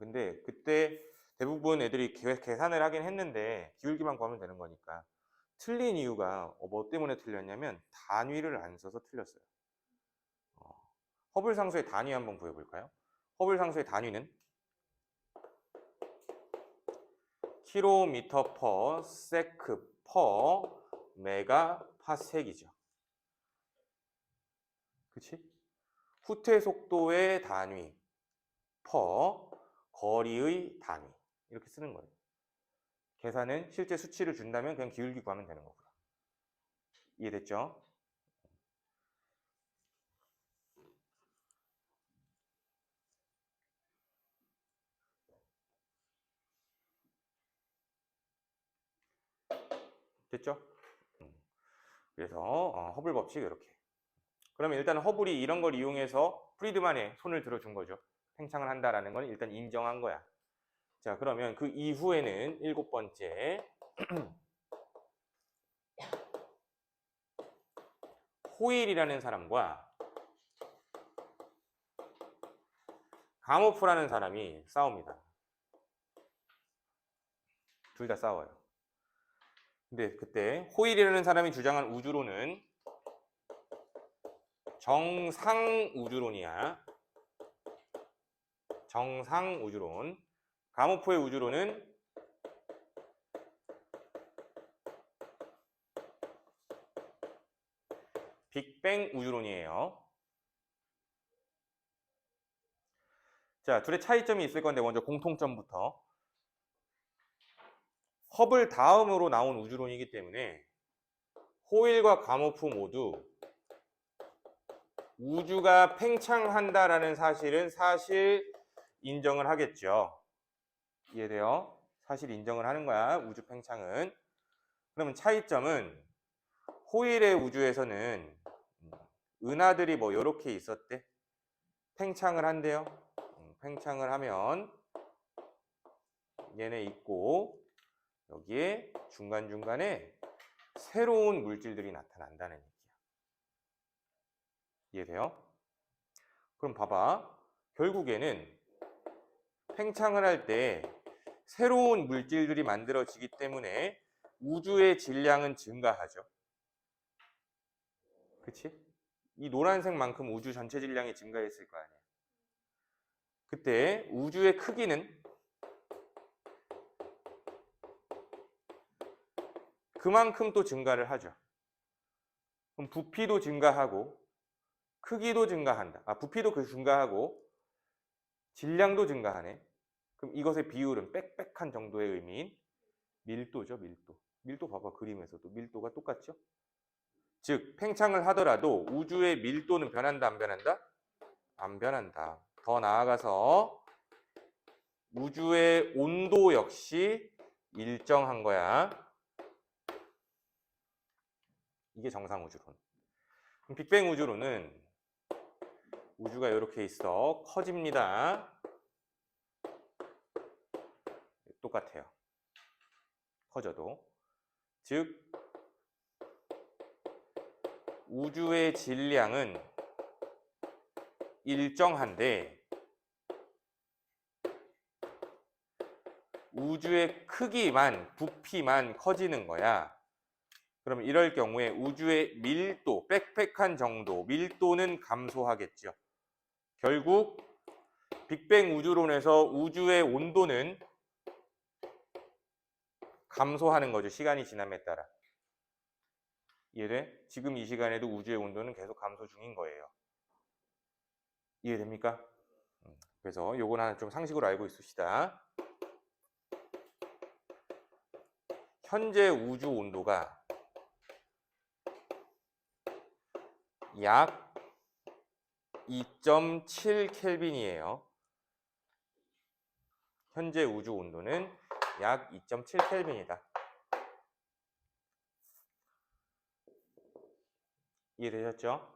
근데 그때 대부분 애들이 계산을 하긴 했는데 기울기만 구하면 되는 거니까 틀린 이유가 뭐 때문에 틀렸냐면 단위를 안 써서 틀렸어요. 허블 상수의 단위 한번 구해볼까요? 허블 상수의 단위는 킬로미터 퍼 세크 퍼 메가 파섹이죠. 그치? 후퇴 속도의 단위 퍼 거리의 단위 이렇게 쓰는 거예요. 계산은 실제 수치를 준다면 그냥 기울기 구하면 되는 거고요. 이해됐죠? 됐죠? 그래서 허블 법칙 이렇게. 그러면 일단 허블이 이런 걸 이용해서 프리드만의 손을 들어준 거죠. 팽창을 한다라는 건 일단 인정한 거야. 자, 그러면 그 이후에는 7번째 호일이라는 사람과 가모프라는 사람이 싸웁니다. 둘 다 싸워요. 근데 그때 호일이라는 사람이 주장한 우주론은 정상 우주론이야. 정상 우주론. 가모프의 우주론은 빅뱅 우주론이에요. 자, 둘의 차이점이 있을 건데 먼저 공통점부터. 허블 다음으로 나온 우주론이기 때문에 호일과 가모프 모두 우주가 팽창한다라는 사실은 사실 인정을 하겠죠. 이해돼요? 사실 인정을 하는 거야, 우주 팽창은. 그러면 차이점은 호일의 우주에서는 은하들이 뭐 이렇게 있었대. 팽창을 한대요. 팽창을 하면 얘네 있고 여기에 중간중간에 새로운 물질들이 나타난다는 얘기야. 이해돼요? 그럼 봐봐. 결국에는 팽창을 할 때 새로운 물질들이 만들어지기 때문에 우주의 질량은 증가하죠. 그치? 이 노란색만큼 우주 전체 질량이 증가했을 거 아니야. 그때 우주의 크기는 그만큼 또 증가를 하죠. 그럼 부피도 증가하고 크기도 증가한다. 부피도 증가하고 질량도 증가하네. 그럼 이것의 비율은 빽빽한 정도의 의미인 밀도죠, 밀도. 밀도 봐봐, 그림에서도 밀도가 똑같죠? 즉, 팽창을 하더라도 우주의 밀도는 변한다, 안 변한다? 안 변한다. 더 나아가서 우주의 온도 역시 일정한 거야. 이게 정상 우주론. 그럼 빅뱅 우주론은 우주가 이렇게 있어. 커집니다. 똑같아요. 커져도. 즉, 우주의 질량은 일정한데 우주의 크기만, 부피만 커지는 거야. 그럼 이럴 경우에 우주의 밀도, 빽빽한 정도, 밀도는 감소하겠죠. 결국 빅뱅 우주론에서 우주의 온도는 감소하는 거죠. 시간이 지남에 따라. 이해돼? 지금 이 시간에도 우주의 온도는 계속 감소 중인 거예요. 이해됩니까? 그래서 요건 하나 좀 상식으로 알고 있읍시다. 현재 우주 온도가 약 2.7 켈빈이에요. 현재 우주 온도는 약 2.7 켈빈이다. 이해되셨죠?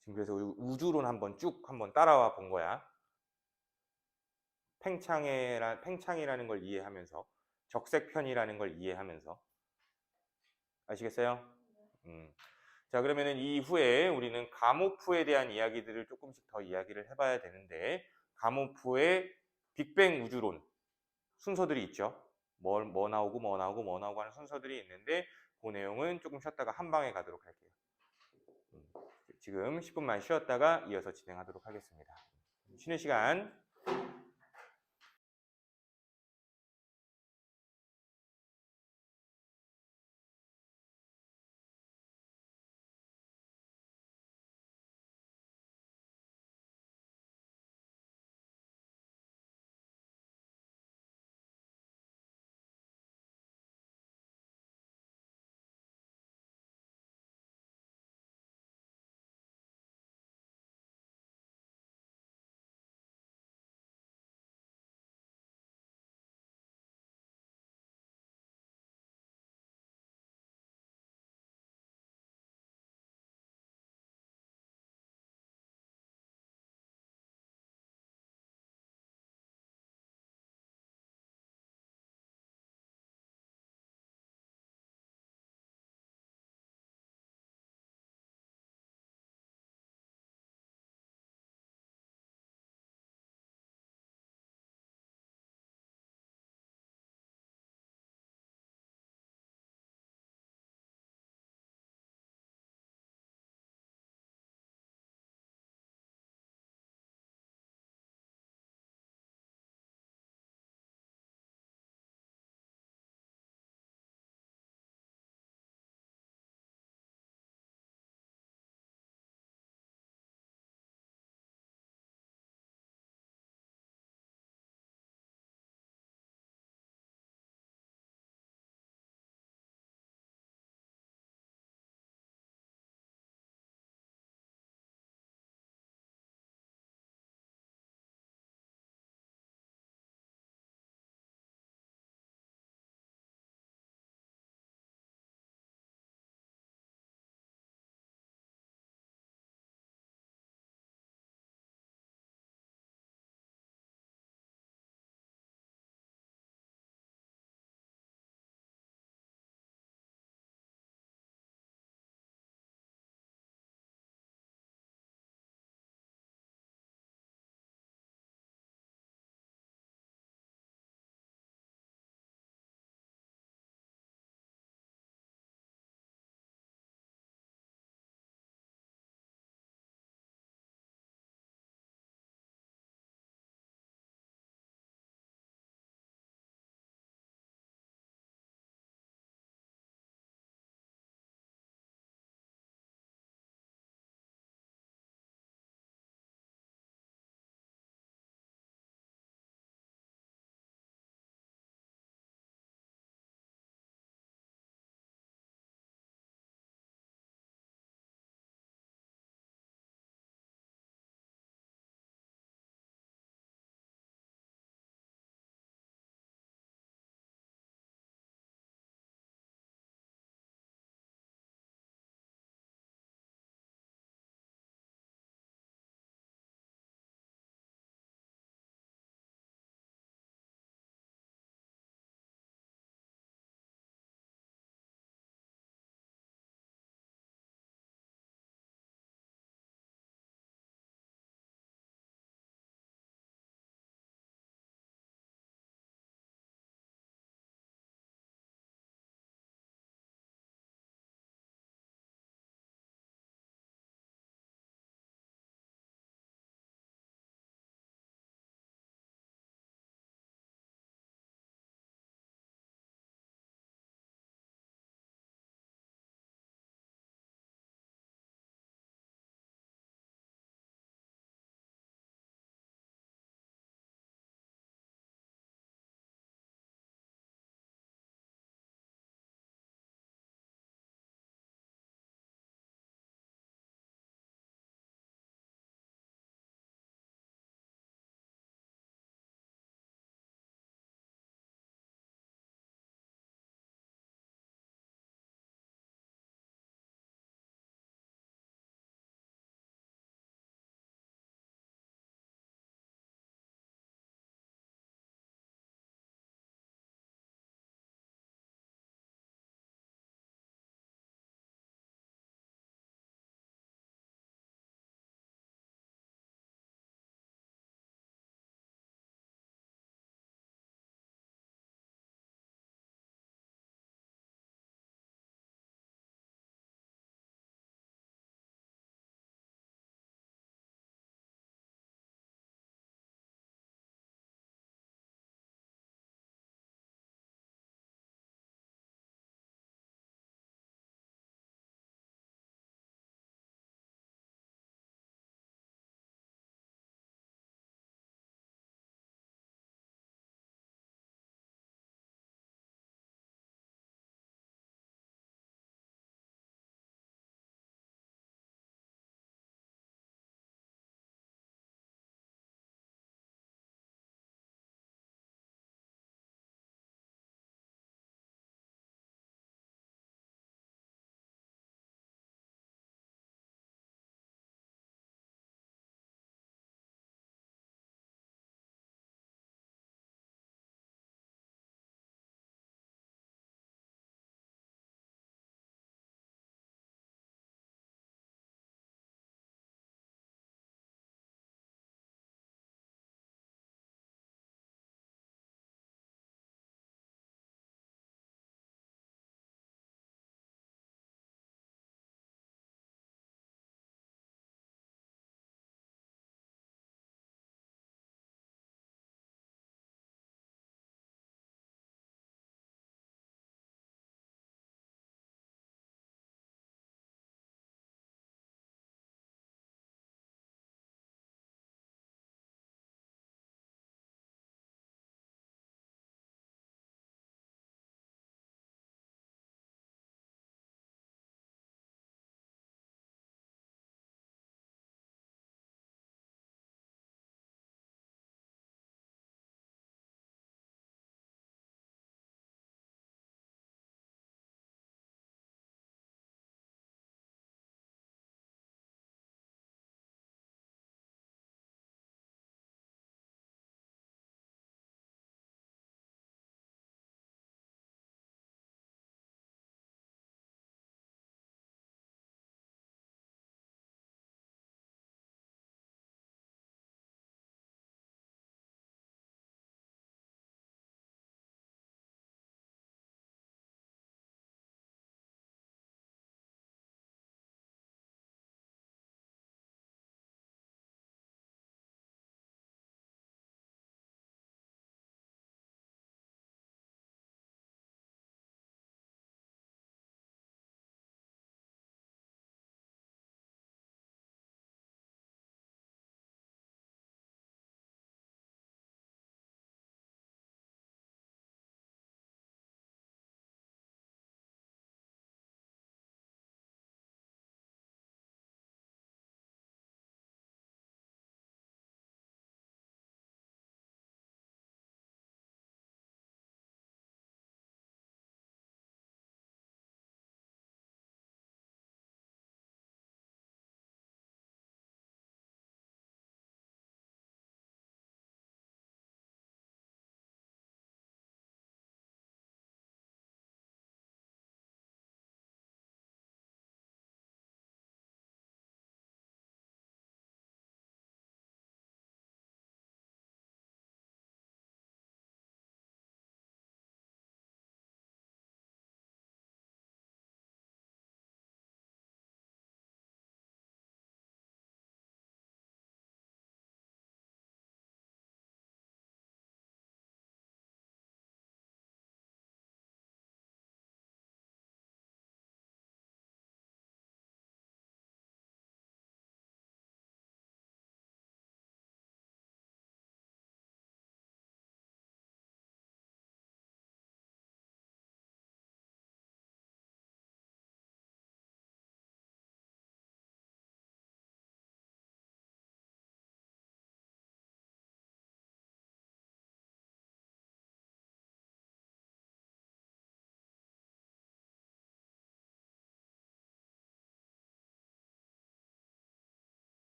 지금 그래서 우주론 한번 쭉 따라와 본 거야. 팽창이라는 걸 이해하면서 적색편이라는 걸 이해하면서 아시겠어요? 자, 그러면은 이후에 우리는 가모프에 대한 이야기들을 조금씩 더 이야기를 해봐야 되는데, 가모프의 빅뱅 우주론 순서들이 있죠. 뭐 나오고 뭐 나오고 뭐 나오고 하는 순서들이 있는데, 그 내용은 조금 쉬었다가 한 방에 가도록 할게요. 지금 10분만 쉬었다가 이어서 진행하도록 하겠습니다. 쉬는 시간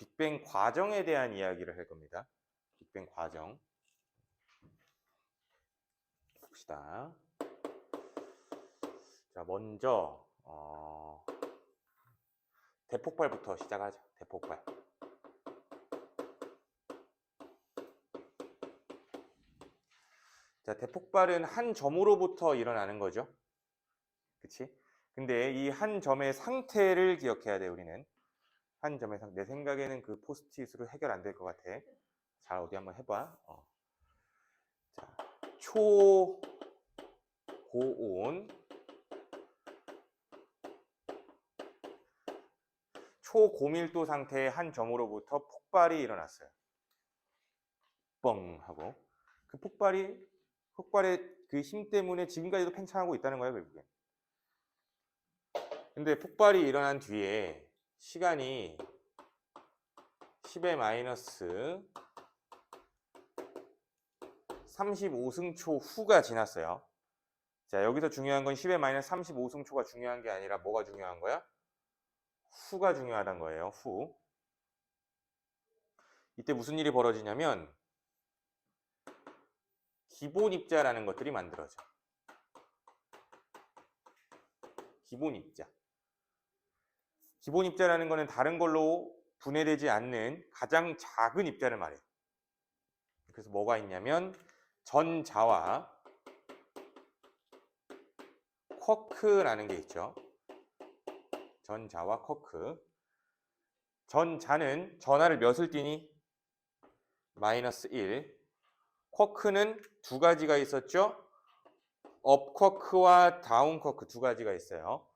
빅뱅 과정에 대한 이야기를 할 겁니다. 빅뱅 과정. 봅시다. 자, 먼저 대폭발부터 시작하죠. 대폭발. 자, 대폭발은 한 점으로부터 일어나는 거죠. 그치? 근데 이 한 점의 상태를 기억해야 돼, 우리는. 한 점의 상태. 내 생각에는 그 포스트잇으로 해결 안 될 것 같아. 잘 어디 한번 해봐. 자, 초고온, 초고밀도 상태의 한 점으로부터 폭발이 일어났어요. 뻥 하고. 그 흑발의 그 힘 때문에 지금까지도 팽창하고 있다는 거예요, 결국엔. 근데 폭발이 일어난 뒤에 시간이 10의 마이너스 35승초 후가 지났어요. 자, 여기서 중요한 건 10의 마이너스 35승초가 중요한 게 아니라 뭐가 중요한 거야? 후가 중요하단 거예요. 후. 이때 무슨 일이 벌어지냐면 기본 입자라는 것들이 만들어져. 기본 입자. 기본 입자라는 거는 다른 걸로 분해되지 않는 가장 작은 입자를 말해요. 그래서 뭐가 있냐면 전자와 쿼크라는 게 있죠. 전자와 쿼크. 전자는 전하를 몇을 띠니? 마이너스 1. 쿼크는 두 가지가 있었죠. 업 쿼크와 다운 쿼크 두 가지가 있어요.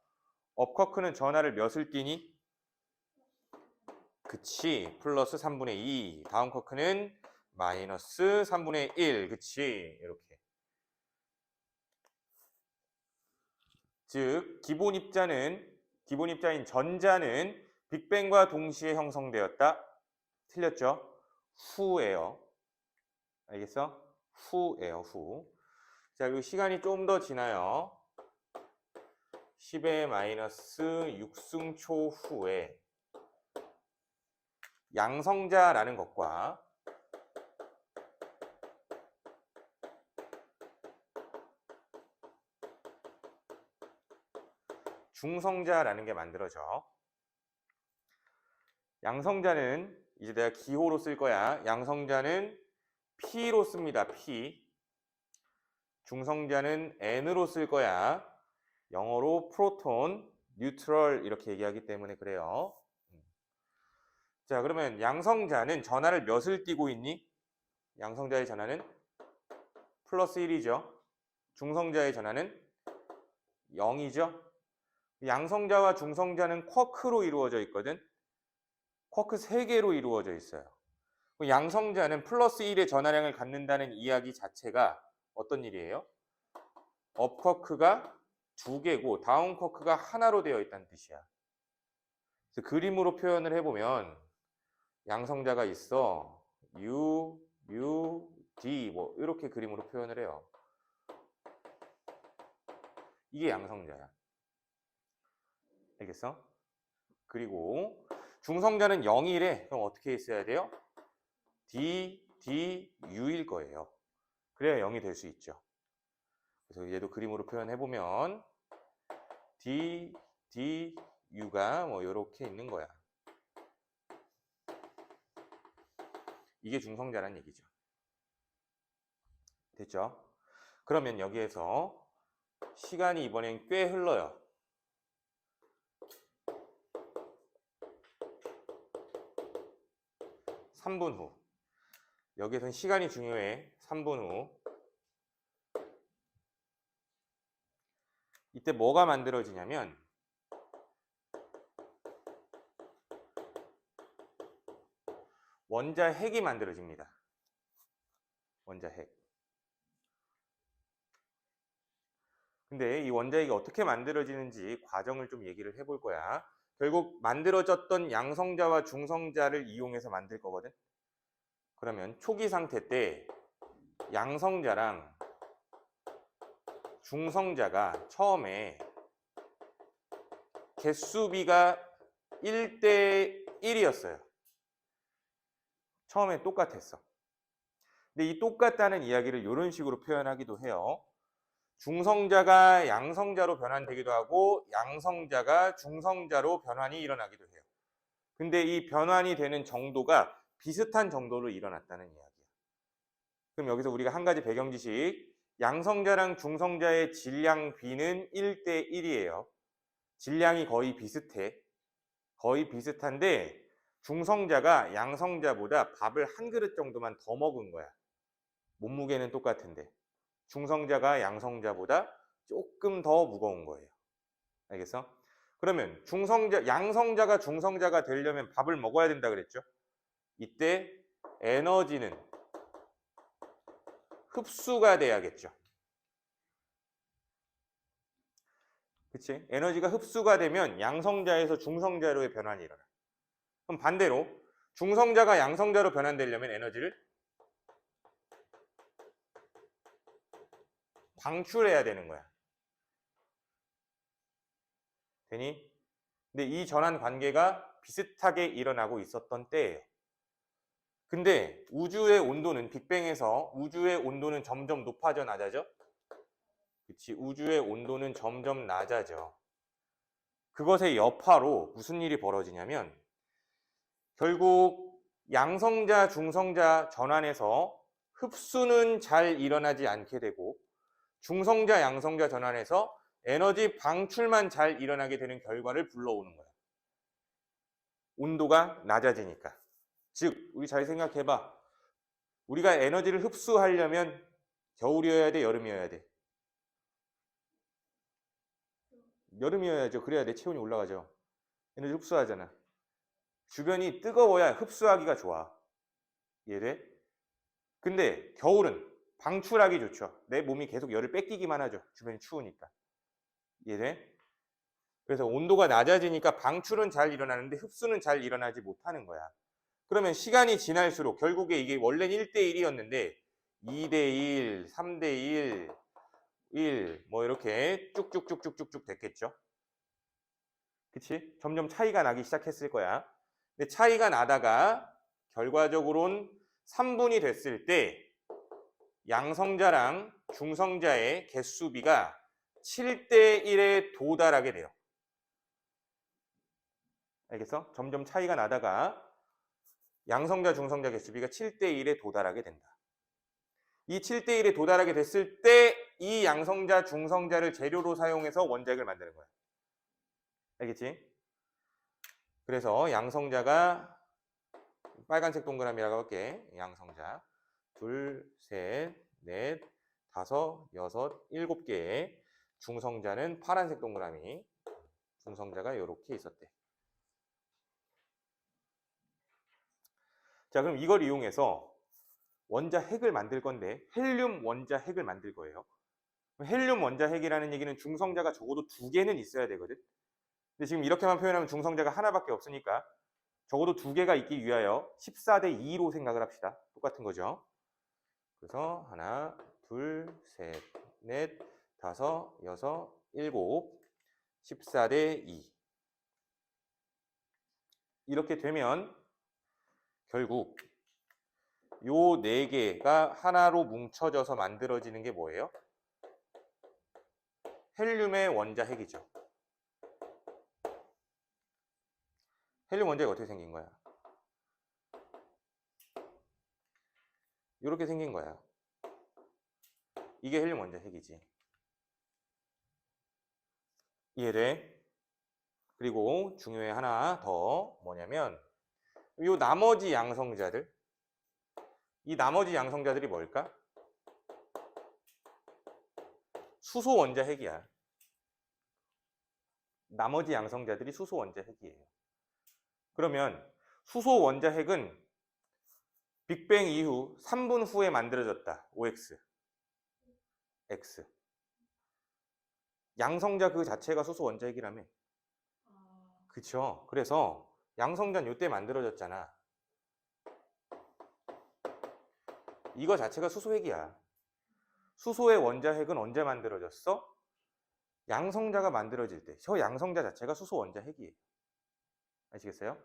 업 쿼크는 전하를 몇을 띠니? 그치. 플러스 3분의 2. 다운 쿼크는 마이너스 3분의 1. 그치. 이렇게. 즉 기본 입자인 전자는 빅뱅과 동시에 형성되었다. 틀렸죠? 후예요. 알겠어? 후예요. 후. 자, 그리고 시간이 좀 더 지나요. 10의 마이너스 6승초 후에 양성자라는 것과 중성자라는 게 만들어져. 양성자는 이제 내가 기호로 쓸 거야. 양성자는 P로 씁니다. P. 중성자는 N으로 쓸 거야. 영어로 프로톤, 뉴트럴 이렇게 얘기하기 때문에 그래요. 자, 그러면 양성자는 전하를 몇을 띠고 있니? 양성자의 전하는 플러스 1이죠. 중성자의 전하는 0이죠. 양성자와 중성자는 쿼크로 이루어져 있거든. 쿼크 3개로 이루어져 있어요. 양성자는 플러스 1의 전하량을 갖는다는 이야기 자체가 어떤 일이에요? 업 쿼크가 2개고 다운 쿼크가 하나로 되어 있다는 뜻이야. 그래서 그림으로 표현을 해보면 양성자가 있어. U, U, D 뭐 이렇게 그림으로 표현을 해요. 이게 양성자야. 알겠어? 그리고 중성자는 0이래. 그럼 어떻게 있어야 돼요? D, D, U일 거예요. 그래야 0이 될 수 있죠. 그래서 얘도 그림으로 표현해보면 D, D, U가 뭐 이렇게 있는 거야. 이게 중성자란 얘기죠. 됐죠? 그러면 여기에서 시간이 이번엔 꽤 흘러요. (3분) 후. 여기에선 시간이 중요해. 3분 후. 이때 뭐가 만들어지냐면 원자핵이 만들어집니다. 원자핵. 근데 이 원자핵이 어떻게 만들어지는지 과정을 좀 얘기를 해볼 거야. 결국 만들어졌던 양성자와 중성자를 이용해서 만들 거거든. 그러면 초기 상태 때 양성자랑 중성자가 처음에 개수비가 1대 1이었어요. 처음에 똑같았어. 근데 이 똑같다는 이야기를 이런 식으로 표현하기도 해요. 중성자가 양성자로 변환되기도 하고 양성자가 중성자로 변환이 일어나기도 해요. 근데 이 변환이 되는 정도가 비슷한 정도로 일어났다는 이야기야. 그럼 여기서 우리가 한 가지 배경 지식, 양성자랑 중성자의 질량 비는 1대 1이에요. 질량이 거의 비슷해. 거의 비슷한데 중성자가 양성자보다 밥을 한 그릇 정도만 더 먹은 거야. 몸무게는 똑같은데 중성자가 양성자보다 조금 더 무거운 거예요. 알겠어? 그러면 양성자가 중성자가 되려면 밥을 먹어야 된다 그랬죠? 이때 에너지는 흡수가 돼야겠죠. 그치? 에너지가 흡수가 되면 양성자에서 중성자로의 변환이 일어나. 그럼 반대로 중성자가 양성자로 변환되려면 에너지를 방출해야 되는 거야. 되니? 근데 이 전환 관계가 비슷하게 일어나고 있었던 때예요. 근데 우주의 온도는 빅뱅에서 우주의 온도는 점점 높아져 낮아져? 그치, 우주의 온도는 점점 낮아져. 그것의 여파로 무슨 일이 벌어지냐면 결국 양성자, 중성자 전환에서 흡수는 잘 일어나지 않게 되고 중성자, 양성자 전환에서 에너지 방출만 잘 일어나게 되는 결과를 불러오는 거야. 온도가 낮아지니까. 즉, 우리 잘 생각해봐. 우리가 에너지를 흡수하려면 겨울이어야 돼, 여름이어야 돼? 여름이어야죠. 그래야 내 체온이 올라가죠. 에너지 흡수하잖아. 주변이 뜨거워야 흡수하기가 좋아. 이해돼? 근데 겨울은 방출하기 좋죠. 내 몸이 계속 열을 뺏기기만 하죠. 주변이 추우니까. 이해돼? 그래서 온도가 낮아지니까 방출은 잘 일어나는데 흡수는 잘 일어나지 못하는 거야. 그러면 시간이 지날수록 결국에 이게 원래는 1대 1이었는데 2대 1, 3대 1, 뭐 이렇게 쭉쭉쭉쭉쭉쭉 됐겠죠. 그치? 점점 차이가 나기 시작했을 거야. 근데 차이가 나다가 결과적으로는 3분이 됐을 때 양성자랑 중성자의 개수비가 7대 1에 도달하게 돼요. 알겠어? 점점 차이가 나다가 양성자, 중성자 개수비가 7대 1에 도달하게 된다. 이 7대 1에 도달하게 됐을 때 이 양성자, 중성자를 재료로 사용해서 원자핵을 만드는 거야. 알겠지? 그래서 양성자가 빨간색 동그라미라고 할게. 양성자. 둘, 셋, 넷, 다섯, 여섯, 7개. 중성자는 파란색 동그라미. 중성자가 이렇게 있었대. 자, 그럼 이걸 이용해서 원자핵을 만들 건데 헬륨 원자핵을 만들 거예요. 헬륨 원자핵이라는 얘기는 중성자가 적어도 2개는 있어야 되거든. 근데 지금 이렇게만 표현하면 중성자가 하나밖에 없으니까 적어도 2개가 있기 위하여 14대 2로 생각을 합시다. 똑같은 거죠. 그래서 하나, 둘, 셋, 넷, 다섯, 여섯, 7, 14대 2. 이렇게 되면 결국 요 4개가 하나로 뭉쳐져서 만들어지는 게 뭐예요? 헬륨의 원자핵이죠. 헬륨 원자핵이 어떻게 생긴 거야? 이렇게 생긴 거야. 이게 헬륨 원자핵이지. 이해돼? 그리고 중요해 하나 더 뭐냐면 요 나머지 양성자들, 이 나머지 양성자들이 뭘까? 수소 원자핵이야. 나머지 양성자들이 수소 원자핵이에요. 그러면 수소 원자핵은 빅뱅 이후 3분 후에 만들어졌다. OX, X. 양성자 그 자체가 수소 원자핵이라며. 그쵸? 그래서 양성자는 이때 만들어졌잖아. 이거 자체가 수소핵이야. 수소의 원자핵은 언제 만들어졌어? 양성자가 만들어질 때. 저 양성자 자체가 수소 원자핵이에요. 아시겠어요?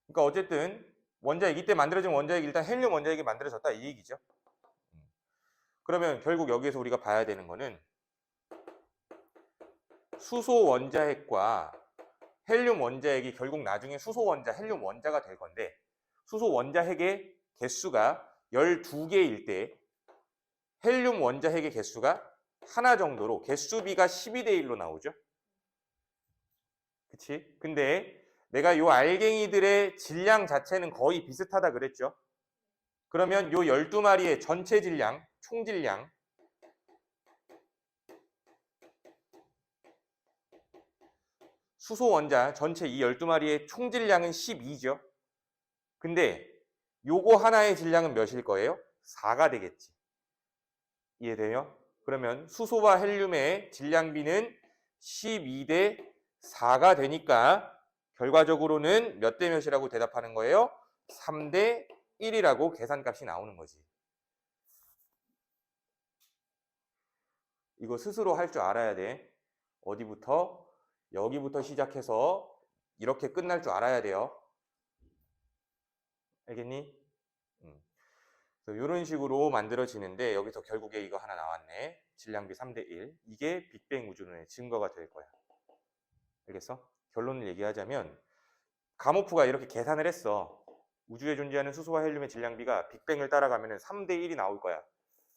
그러니까 어쨌든 원자핵, 이때 만들어진 원자핵이 일단 헬륨 원자핵이 만들어졌다 이 얘기죠. 그러면 결국 여기에서 우리가 봐야 되는 거는 수소 원자핵과 헬륨 원자핵이 결국 나중에 수소 원자, 헬륨 원자가 될 건데, 수소 원자핵의 개수가 12개일 때 헬륨 원자핵의 개수가 하나 정도로 개수비가 12대 1로 나오죠. 그치? 근데 내가 요 알갱이들의 질량 자체는 거의 비슷하다 그랬죠. 그러면 요 12마리의 전체 질량, 총 질량, 수소 원자 전체 이 12마리의 총 질량은 12죠. 근데 요거 하나의 질량은 몇일 거예요? 4가 되겠지. 이해돼요? 그러면 수소와 헬륨의 질량비는 12대 4가 되니까 결과적으로는 몇 대 몇이라고 대답하는 거예요? 3대 1이라고 계산값이 나오는 거지. 이거 스스로 할 줄 알아야 돼. 어디부터? 여기부터 시작해서 이렇게 끝날 줄 알아야 돼요. 알겠니? 이런 식으로 만들어지는데 여기서 결국에 이거 하나 나왔네. 질량비 3대 1. 이게 빅뱅 우주론의 증거가 될 거야. 알겠어? 결론을 얘기하자면 가모프가 이렇게 계산을 했어. 우주에 존재하는 수소와 헬륨의 질량비가 빅뱅을 따라가면 3대 1이 나올 거야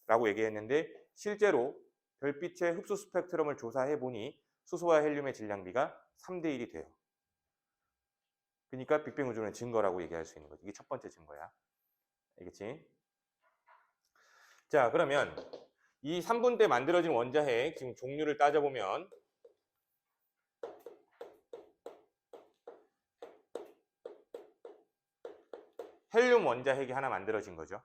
라고 얘기했는데, 실제로 별빛의 흡수 스펙트럼을 조사해 보니 수소와 헬륨의 질량비가 3대 1이 돼요. 그러니까 빅뱅 우주론의 증거라고 얘기할 수 있는 거지. 이게 첫 번째 증거야. 알겠지? 자, 그러면 이 3분 때 만들어진 원자핵 지금 종류를 따져보면 헬륨 원자핵이 하나 만들어진 거죠.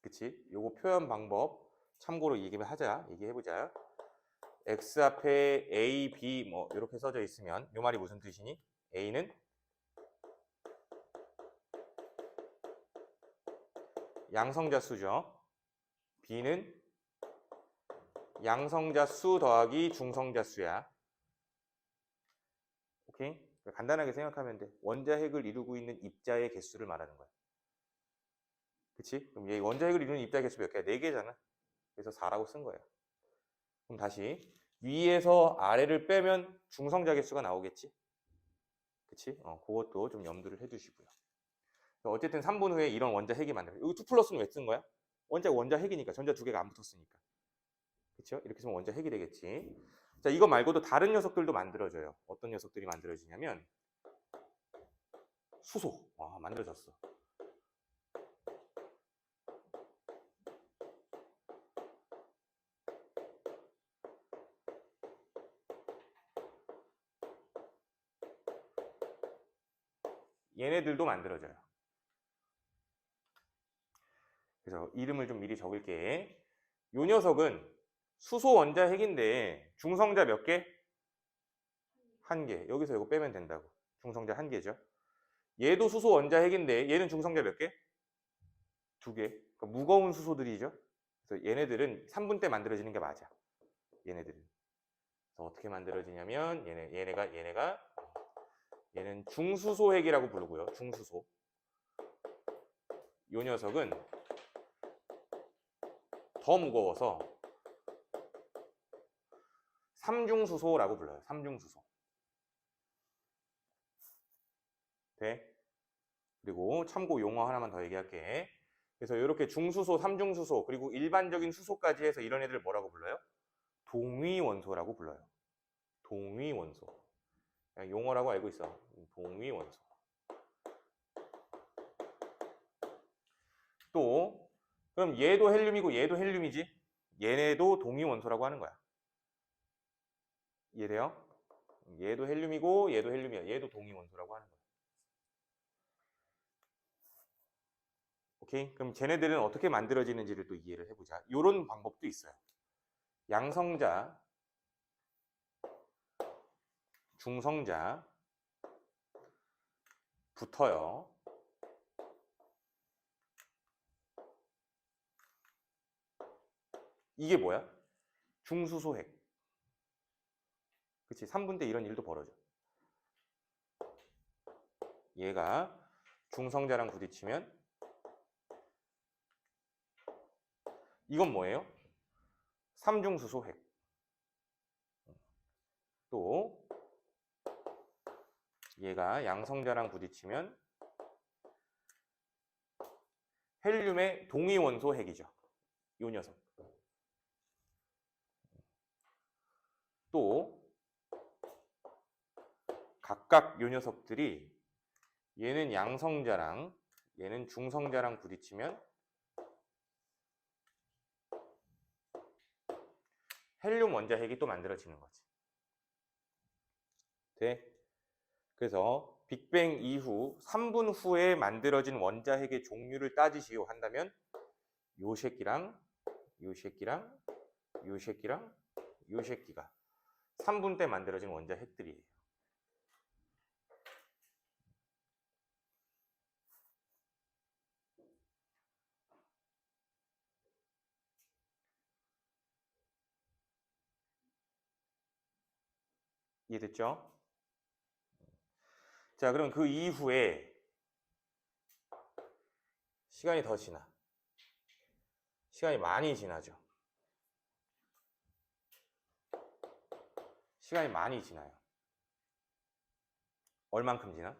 그치? 요거 표현 방법 참고로 얘기해보자. X 앞에 A, B 뭐 이렇게 써져 있으면 요 말이 무슨 뜻이니? A는 양성자 수죠. B는 양성자 수 더하기 중성자 수야. 오케이? 간단하게 생각하면 돼. 원자핵을 이루고 있는 입자의 개수를 말하는 거야. 그치? 그럼 얘 원자핵을 이루는 입자 개수 몇 개야? 4개잖아. 그래서 4라고 쓴 거예요. 그럼 다시 위에서 아래를 빼면 중성자 개수가 나오겠지? 그치? 그것도 좀 염두를 해두시고요. 어쨌든 3분 후에 이런 원자핵이 만들어요. 여기 2 플러스는 왜 쓴 거야? 원자핵이니까. 전자 2개가 안 붙었으니까. 그쵸? 이렇게 쓰면 원자핵이 되겠지. 자, 이거 말고도 다른 녀석들도 만들어져요. 어떤 녀석들이 만들어지냐면 수소. 만들어졌어. 얘네들도 만들어져요. 그래서 이름을 좀 미리 적을게. 요 녀석은 수소 원자핵인데 중성자 몇 개? 1개. 여기서 이거 빼면 된다고. 중성자 1개죠. 얘도 수소 원자핵인데 얘는 중성자 몇 개? 2개. 그러니까 무거운 수소들이죠. 그래서 얘네들은 3분 때 만들어지는 게 맞아. 얘네들은. 그래서 어떻게 만들어지냐면 얘는 중수소핵이라고 부르고요. 중수소. 요 녀석은 더 무거워서 삼중수소라고 불러요. 삼중수소. 돼? 그리고 참고 용어 하나만 더 얘기할게. 그래서 이렇게 중수소, 삼중수소, 그리고 일반적인 수소까지 해서 이런 애들 뭐라고 불러요? 동위원소라고 불러요. 동위원소. 그냥 용어라고 알고 있어. 동위원소. 또 그럼 얘도 헬륨이고 얘도 헬륨이지? 얘네도 동위원소라고 하는 거야. 이해돼요? 얘도 헬륨이고 얘도 헬륨이야. 얘도 동위원소라고 하는 거야. 오케이? 그럼 쟤네들은 어떻게 만들어지는지를 또 이해를 해보자. 이런 방법도 있어요. 양성자, 중성자 붙어요. 이게 뭐야? 중수소핵. 그치? 3분 때 이런 일도 벌어져. 얘가 중성자랑 부딪히면 이건 뭐예요? 삼중수소 핵. 또 얘가 양성자랑 부딪히면 헬륨의 동위원소 핵이죠. 이 녀석. 또 각각 이 녀석들이 얘는 양성자랑 얘는 중성자랑 부딪히면 헬륨 원자 핵이 또 만들어지는 거지. 돼? 그래서 빅뱅 이후 3분 후에 만들어진 원자 핵의 종류를 따지시오 한다면 요 새끼랑 요 새끼랑 요 새끼랑 요 새끼가 3분 때 만들어진 원자 핵들이에요. 이해됐죠? 자, 그럼 그 이후에 시간이 더 지나. 시간이 많이 지나죠. 시간이 많이 지나요. 얼만큼 지나?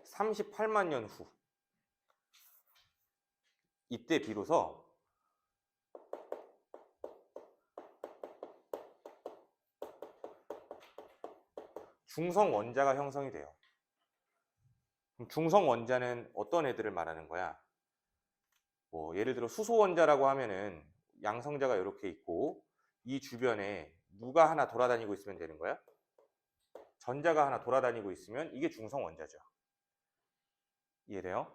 (38만 년) 후. 이때 비로소 중성 원자가 형성이 돼요. 그럼 중성 원자는 어떤 애들을 말하는 거야? 뭐 예를 들어 수소 원자라고 하면은 양성자가 이렇게 있고 이 주변에 누가 하나 돌아다니고 있으면 되는 거야? 전자가 하나 돌아다니고 있으면 이게 중성 원자죠. 이해돼요?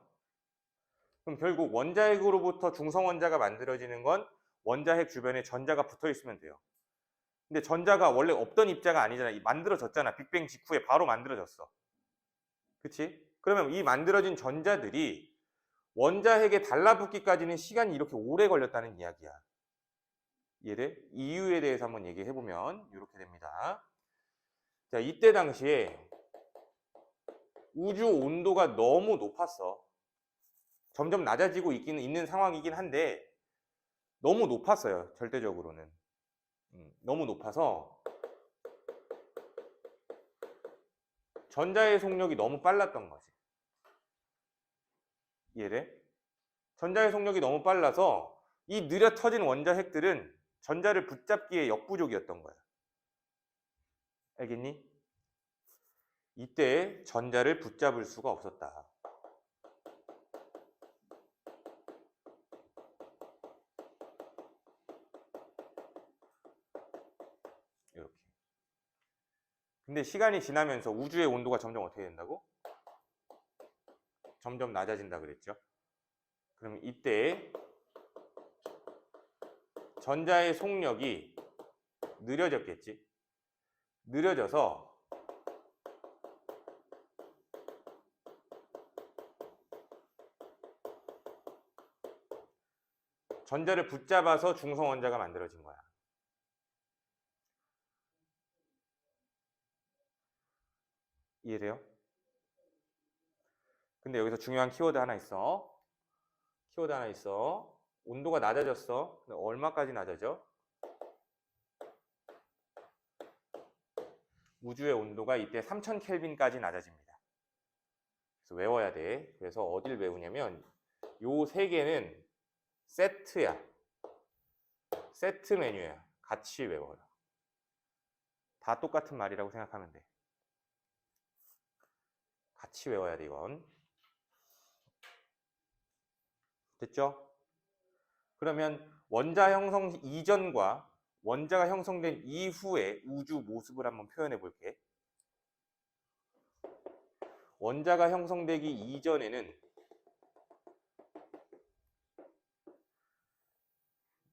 그럼 결국 원자핵으로부터 중성 원자가 만들어지는 건 원자핵 주변에 전자가 붙어 있으면 돼요. 근데 전자가 원래 없던 입자가 아니잖아. 만들어졌잖아. 빅뱅 직후에 바로 만들어졌어. 그치? 그러면 이 만들어진 전자들이 원자핵에 달라붙기까지는 시간이 이렇게 오래 걸렸다는 이야기야. 이해돼? 이유에 대해서 한번 얘기해보면 이렇게 됩니다. 자, 이때 당시에 우주 온도가 너무 높았어. 점점 낮아지고 있는 상황이긴 한데 너무 높았어요. 절대적으로는. 너무 높아서 전자의 속력이 너무 빨랐던 거지. 이해돼? 전자의 속력이 너무 빨라서 이 느려 터진 원자핵들은 전자를 붙잡기에 역부족이었던 거야. 알겠니? 이때 전자를 붙잡을 수가 없었다. 이렇게. 근데 시간이 지나면서 우주의 온도가 점점 어떻게 된다고? 점점 낮아진다 그랬죠. 그럼 이때 전자의 속력이 느려졌겠지. 느려져서 전자를 붙잡아서 중성 원자가 만들어진 거야. 이해돼요? 근데 여기서 중요한 키워드 하나 있어. 키워드 하나 있어. 온도가 낮아졌어. 근데 얼마까지 낮아져? 우주의 온도가 이때 3000켈빈까지 낮아집니다. 그래서 외워야 돼. 그래서 어딜 외우냐면 요 세 개는 세트야. 세트 메뉴야. 같이 외워요. 다 똑같은 말이라고 생각하면 돼. 같이 외워야 돼, 이건. 됐죠? 그러면 원자 형성 이전과 원자가 형성된 이후의 우주 모습을 한번 표현해 볼게. 원자가 형성되기 이전에는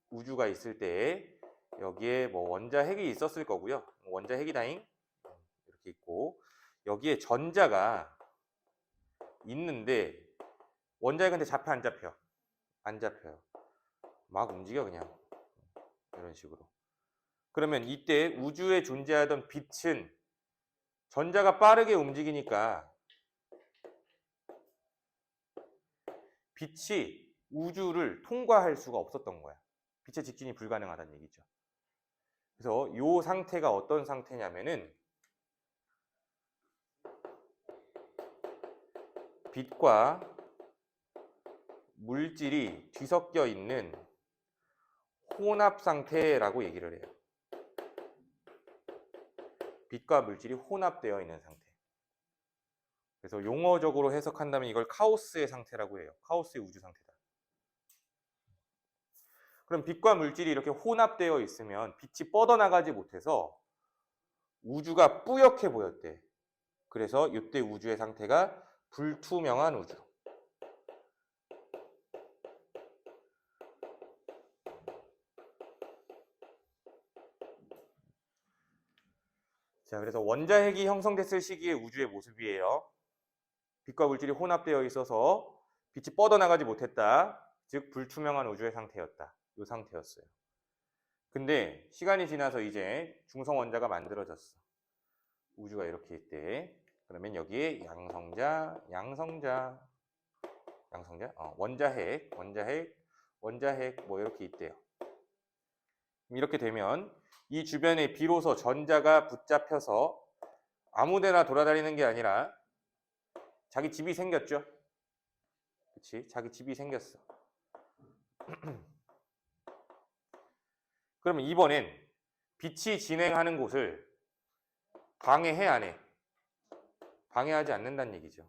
우주가 있을 때 여기에 뭐 원자핵이 있었을 거고요. 원자핵이다잉. 이렇게 있고 여기에 전자가 있는데 원자핵한테 잡혀 안 잡혀? 안 잡혀요. 막 움직여 그냥 이런 식으로. 그러면 이때 우주에 존재하던 빛은 전자가 빠르게 움직이니까 빛이 우주를 통과할 수가 없었던 거야. 빛의 직진이 불가능하다는 얘기죠. 그래서 이 상태가 어떤 상태냐면은 빛과 물질이 뒤섞여 있는 혼합 상태라고 얘기를 해요. 빛과 물질이 혼합되어 있는 상태. 그래서 용어적으로 해석한다면 이걸 카오스의 상태라고 해요. 카오스의 우주 상태다. 그럼 빛과 물질이 이렇게 혼합되어 있으면 빛이 뻗어나가지 못해서 우주가 뿌옇게 보였대. 그래서 이때 우주의 상태가 불투명한 우주. 자, 그래서 원자핵이 형성됐을 시기의 우주의 모습이에요. 빛과 물질이 혼합되어 있어서 빛이 뻗어나가지 못했다. 즉 불투명한 우주의 상태였다. 이 상태였어요. 근데 시간이 지나서 이제 중성 원자가 만들어졌어. 우주가 이렇게 있대. 그러면 여기에 양성자, 원자핵 뭐 이렇게 있대요. 이렇게 되면 이 주변에 비로소 전자가 붙잡혀서 아무데나 돌아다니는 게 아니라 자기 집이 생겼죠. 그치? 자기 집이 생겼어. 그러면 이번엔 빛이 진행하는 곳을 방해해 안 해? 방해하지 않는다는 얘기죠.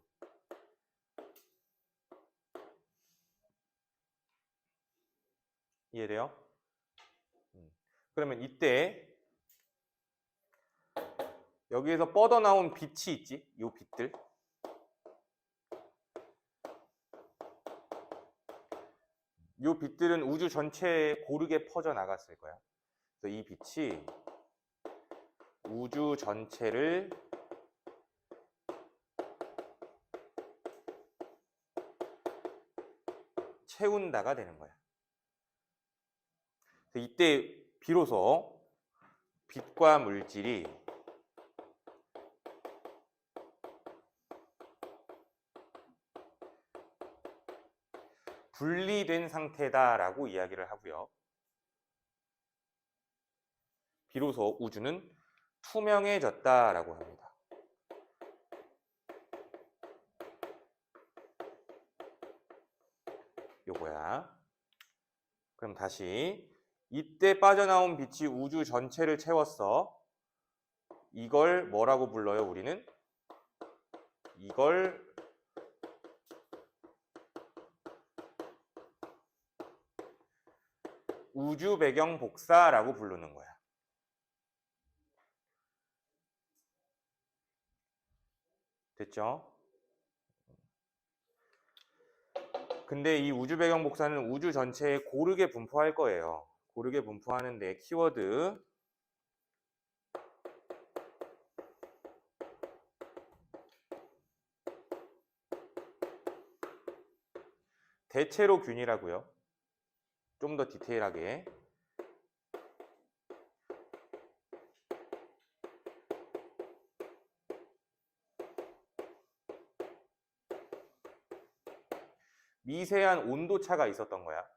이해돼요? 그러면 이때 여기에서 뻗어나온 빛이 있지? 요 빛들. 요 빛들은 우주 전체에 고르게 퍼져나갔을 거야. 그래서 이 빛이 우주 전체를 채운다가 되는 거야. 그래서 이때 비로소 빛과 물질이 분리된 상태다라고 이야기를 하고요. 비로소 우주는 투명해졌다라고 합니다. 요거야. 그럼 다시 이때 빠져나온 빛이 우주 전체를 채웠어. 이걸 뭐라고 불러요, 우리는? 이걸 우주 배경 복사라고 부르는 거야. 됐죠? 근데 이 우주 배경 복사는 우주 전체에 고르게 분포할 거예요. 고르게 분포하는데 키워드 대체로 균이라고요. 좀 더 디테일하게. 미세한 온도 차가 있었던 거야.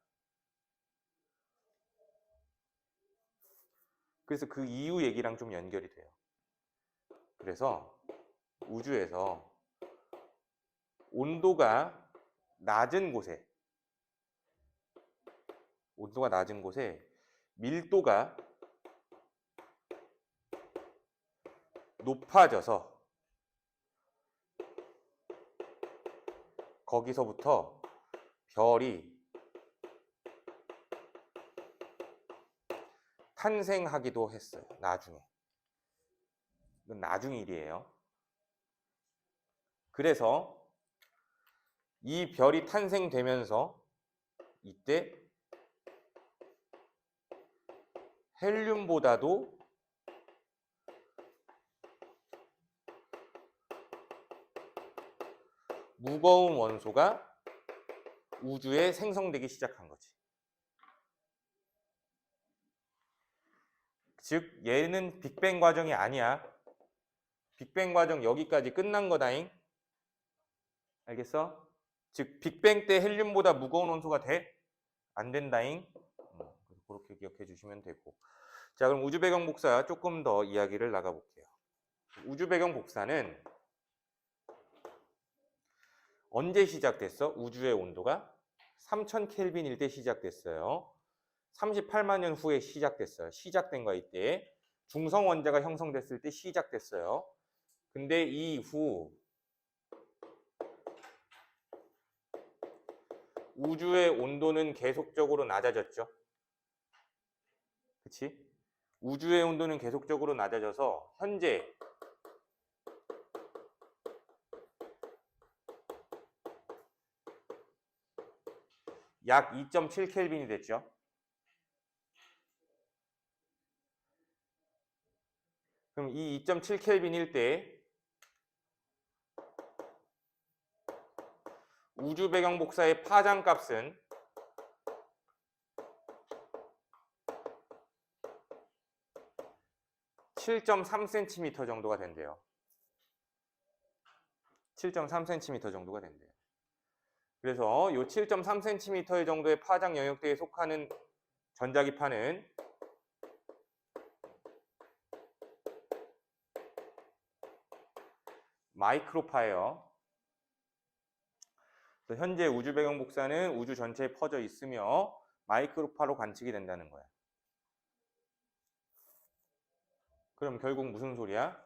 그래서 그 이유 얘기랑 좀 연결이 돼요. 그래서 우주에서 온도가 낮은 곳에 밀도가 높아져서 거기서부터 별이 탄생하기도 했어요. 나중에. 이건 나중 일이에요. 그래서 이 별이 탄생되면서 이때 헬륨보다도 무거운 원소가 우주에 생성되기 시작한 거지. 즉 얘는 빅뱅 과정이 아니야. 빅뱅 과정 여기까지 끝난 거다잉. 알겠어? 즉 빅뱅 때 헬륨보다 무거운 원소가 돼? 안 된다잉. 그렇게 기억해 주시면 되고. 자, 그럼 우주 배경 복사 조금 더 이야기를 나가 볼게요. 우주 배경 복사는 언제 시작됐어? 우주의 온도가 3000켈빈일 때 시작됐어요. 38만 년 후에 시작됐어요. 시작된 거 이때. 중성 원자가 형성됐을 때 시작됐어요. 근데 이후 우주의 온도는 계속적으로 낮아졌죠. 그치? 우주의 온도는 계속적으로 낮아져서 현재 약 2.7켈빈이 됐죠. 그럼 이 2.7켈빈일 때 우주 배경 복사의 파장값은 7.3cm 정도가 된대요. 7.3cm 정도가 된대요. 그래서 이 7.3cm 정도의 파장 영역대에 속하는 전자기파는 마이크로파예요. 그래서 현재 우주 배경 복사는 우주 전체에 퍼져 있으며 마이크로파로 관측이 된다는 거야. 그럼 결국 무슨 소리야?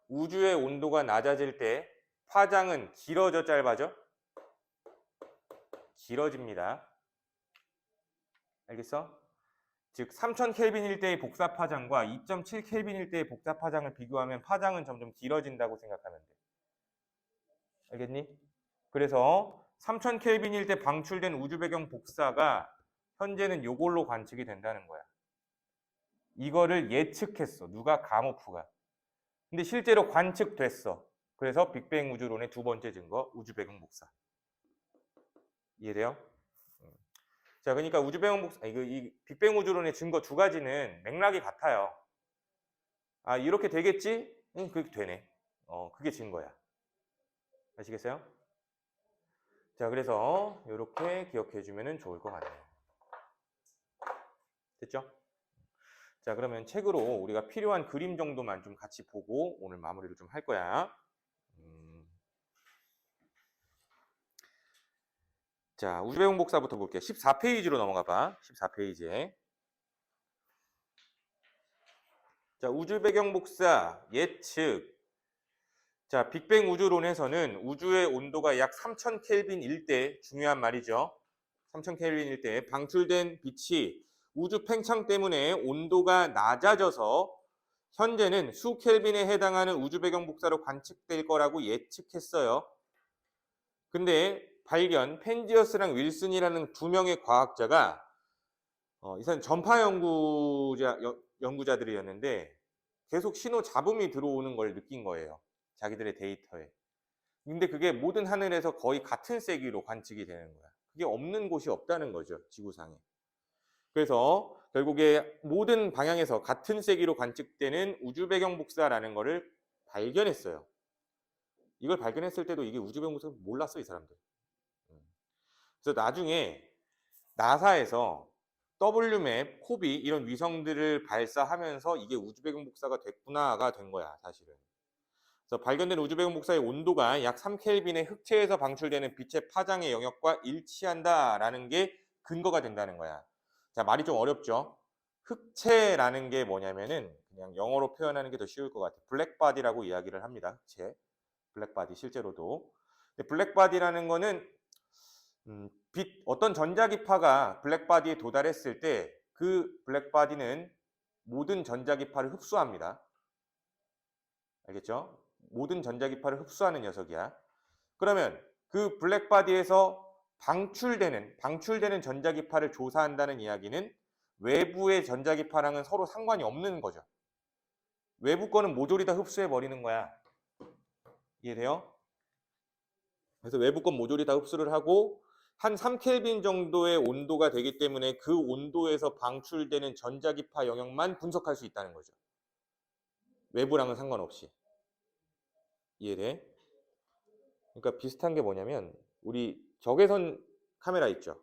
우주의 온도가 낮아질 때 파장은 길어져 짧아져? 길어집니다. 알겠어? 즉 3000켈빈일 때의 복사 파장과 2.7켈빈일 때의 복사 파장을 비교하면 파장은 점점 길어진다고 생각하면 돼. 알겠니? 그래서 3000켈빈일 때 방출된 우주 배경 복사가 현재는 이걸로 관측이 된다는 거야. 이거를 예측했어. 누가? 가모프가. 근데 실제로 관측됐어. 그래서 빅뱅 우주론의 두 번째 증거, 우주 배경 복사. 이해돼요? 자, 그러니까 우주 배경 복사, 이 빅뱅 우주론의 증거 두 가지는 맥락이 같아요. 아, 이렇게 되겠지? 응, 그렇게 되네. 그게 증거야. 아시겠어요? 자, 그래서 이렇게 기억해 주면 좋을 것 같네요. 됐죠? 자, 그러면 책으로 우리가 필요한 그림 정도만 좀 같이 보고 오늘 마무리를 좀 할 거야. 자, 우주 배경 복사부터 볼게요. 14페이지로 넘어가 봐. 14페이지에. 자, 우주 배경 복사 예측. 자, 빅뱅 우주론에서는 우주의 온도가 약 3000켈빈일 때, 중요한 말이죠. 3000켈빈일 때 방출된 빛이 우주 팽창 때문에 온도가 낮아져서 현재는 수켈빈에 해당하는 우주 배경 복사로 관측될 거라고 예측했어요. 근데 펜지어스랑 윌슨이라는 두 명의 과학자가 이 사람 전파 연구자들이었는데 계속 신호 잡음이 들어오는 걸 느낀 거예요. 자기들의 데이터에. 근데 그게 모든 하늘에서 거의 같은 세기로 관측이 되는 거야. 그게 없는 곳이 없다는 거죠, 지구상에. 그래서 결국에 모든 방향에서 같은 세기로 관측되는 우주 배경 복사라는 거를 발견했어요. 이걸 발견했을 때도 이게 우주 배경 복사를 몰랐어, 이 사람들. 그래서 나중에 나사에서 WMAP, 코비 이런 위성들을 발사하면서 이게 우주 배경 복사가 됐구나가 된 거야, 사실은. 그래서 발견된 우주 배경 복사의 온도가 약 3켈빈의 흑체에서 방출되는 빛의 파장의 영역과 일치한다라는 게 근거가 된다는 거야. 자, 말이 좀 어렵죠? 흑체라는 게 뭐냐면은 그냥 영어로 표현하는 게 더 쉬울 것 같아. 블랙바디라고 이야기를 합니다. 흑체. 블랙바디 실제로도. 근데 블랙바디라는 거는 어떤 전자기파가 블랙바디에 도달했을 때 그 블랙바디는 모든 전자기파를 흡수합니다. 알겠죠? 모든 전자기파를 흡수하는 녀석이야. 그러면 그 블랙바디에서 방출되는 전자기파를 조사한다는 이야기는 외부의 전자기파랑은 서로 상관이 없는 거죠. 외부 거는 모조리 다 흡수해 버리는 거야. 이해돼요? 그래서 외부 건 모조리 다 흡수를 하고 한 3켈빈 정도의 온도가 되기 때문에 그 온도에서 방출되는 전자기파 영역만 분석할 수 있다는 거죠. 외부랑은 상관없이. 이해돼? 그러니까 비슷한 게 뭐냐면 우리 적외선 카메라 있죠.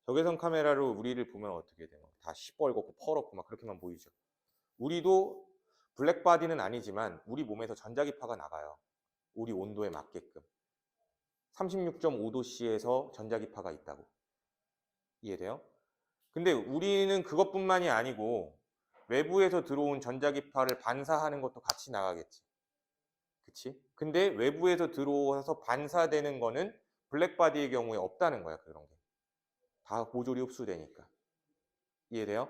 적외선 카메라로 우리를 보면 어떻게 돼요? 다 시뻘겋고 퍼렇고 막 그렇게만 보이죠. 우리도 블랙바디는 아니지만 우리 몸에서 전자기파가 나가요. 우리 온도에 맞게끔. 36.5도씨에서 전자기파가 있다고. 이해돼요? 근데 우리는 그것뿐만이 아니고 외부에서 들어온 전자기파를 반사하는 것도 같이 나가겠지. 그치? 근데 외부에서 들어와서 반사되는 거는 블랙바디의 경우에 없다는 거야, 그런 게. 다 고조리 흡수되니까. 이해돼요?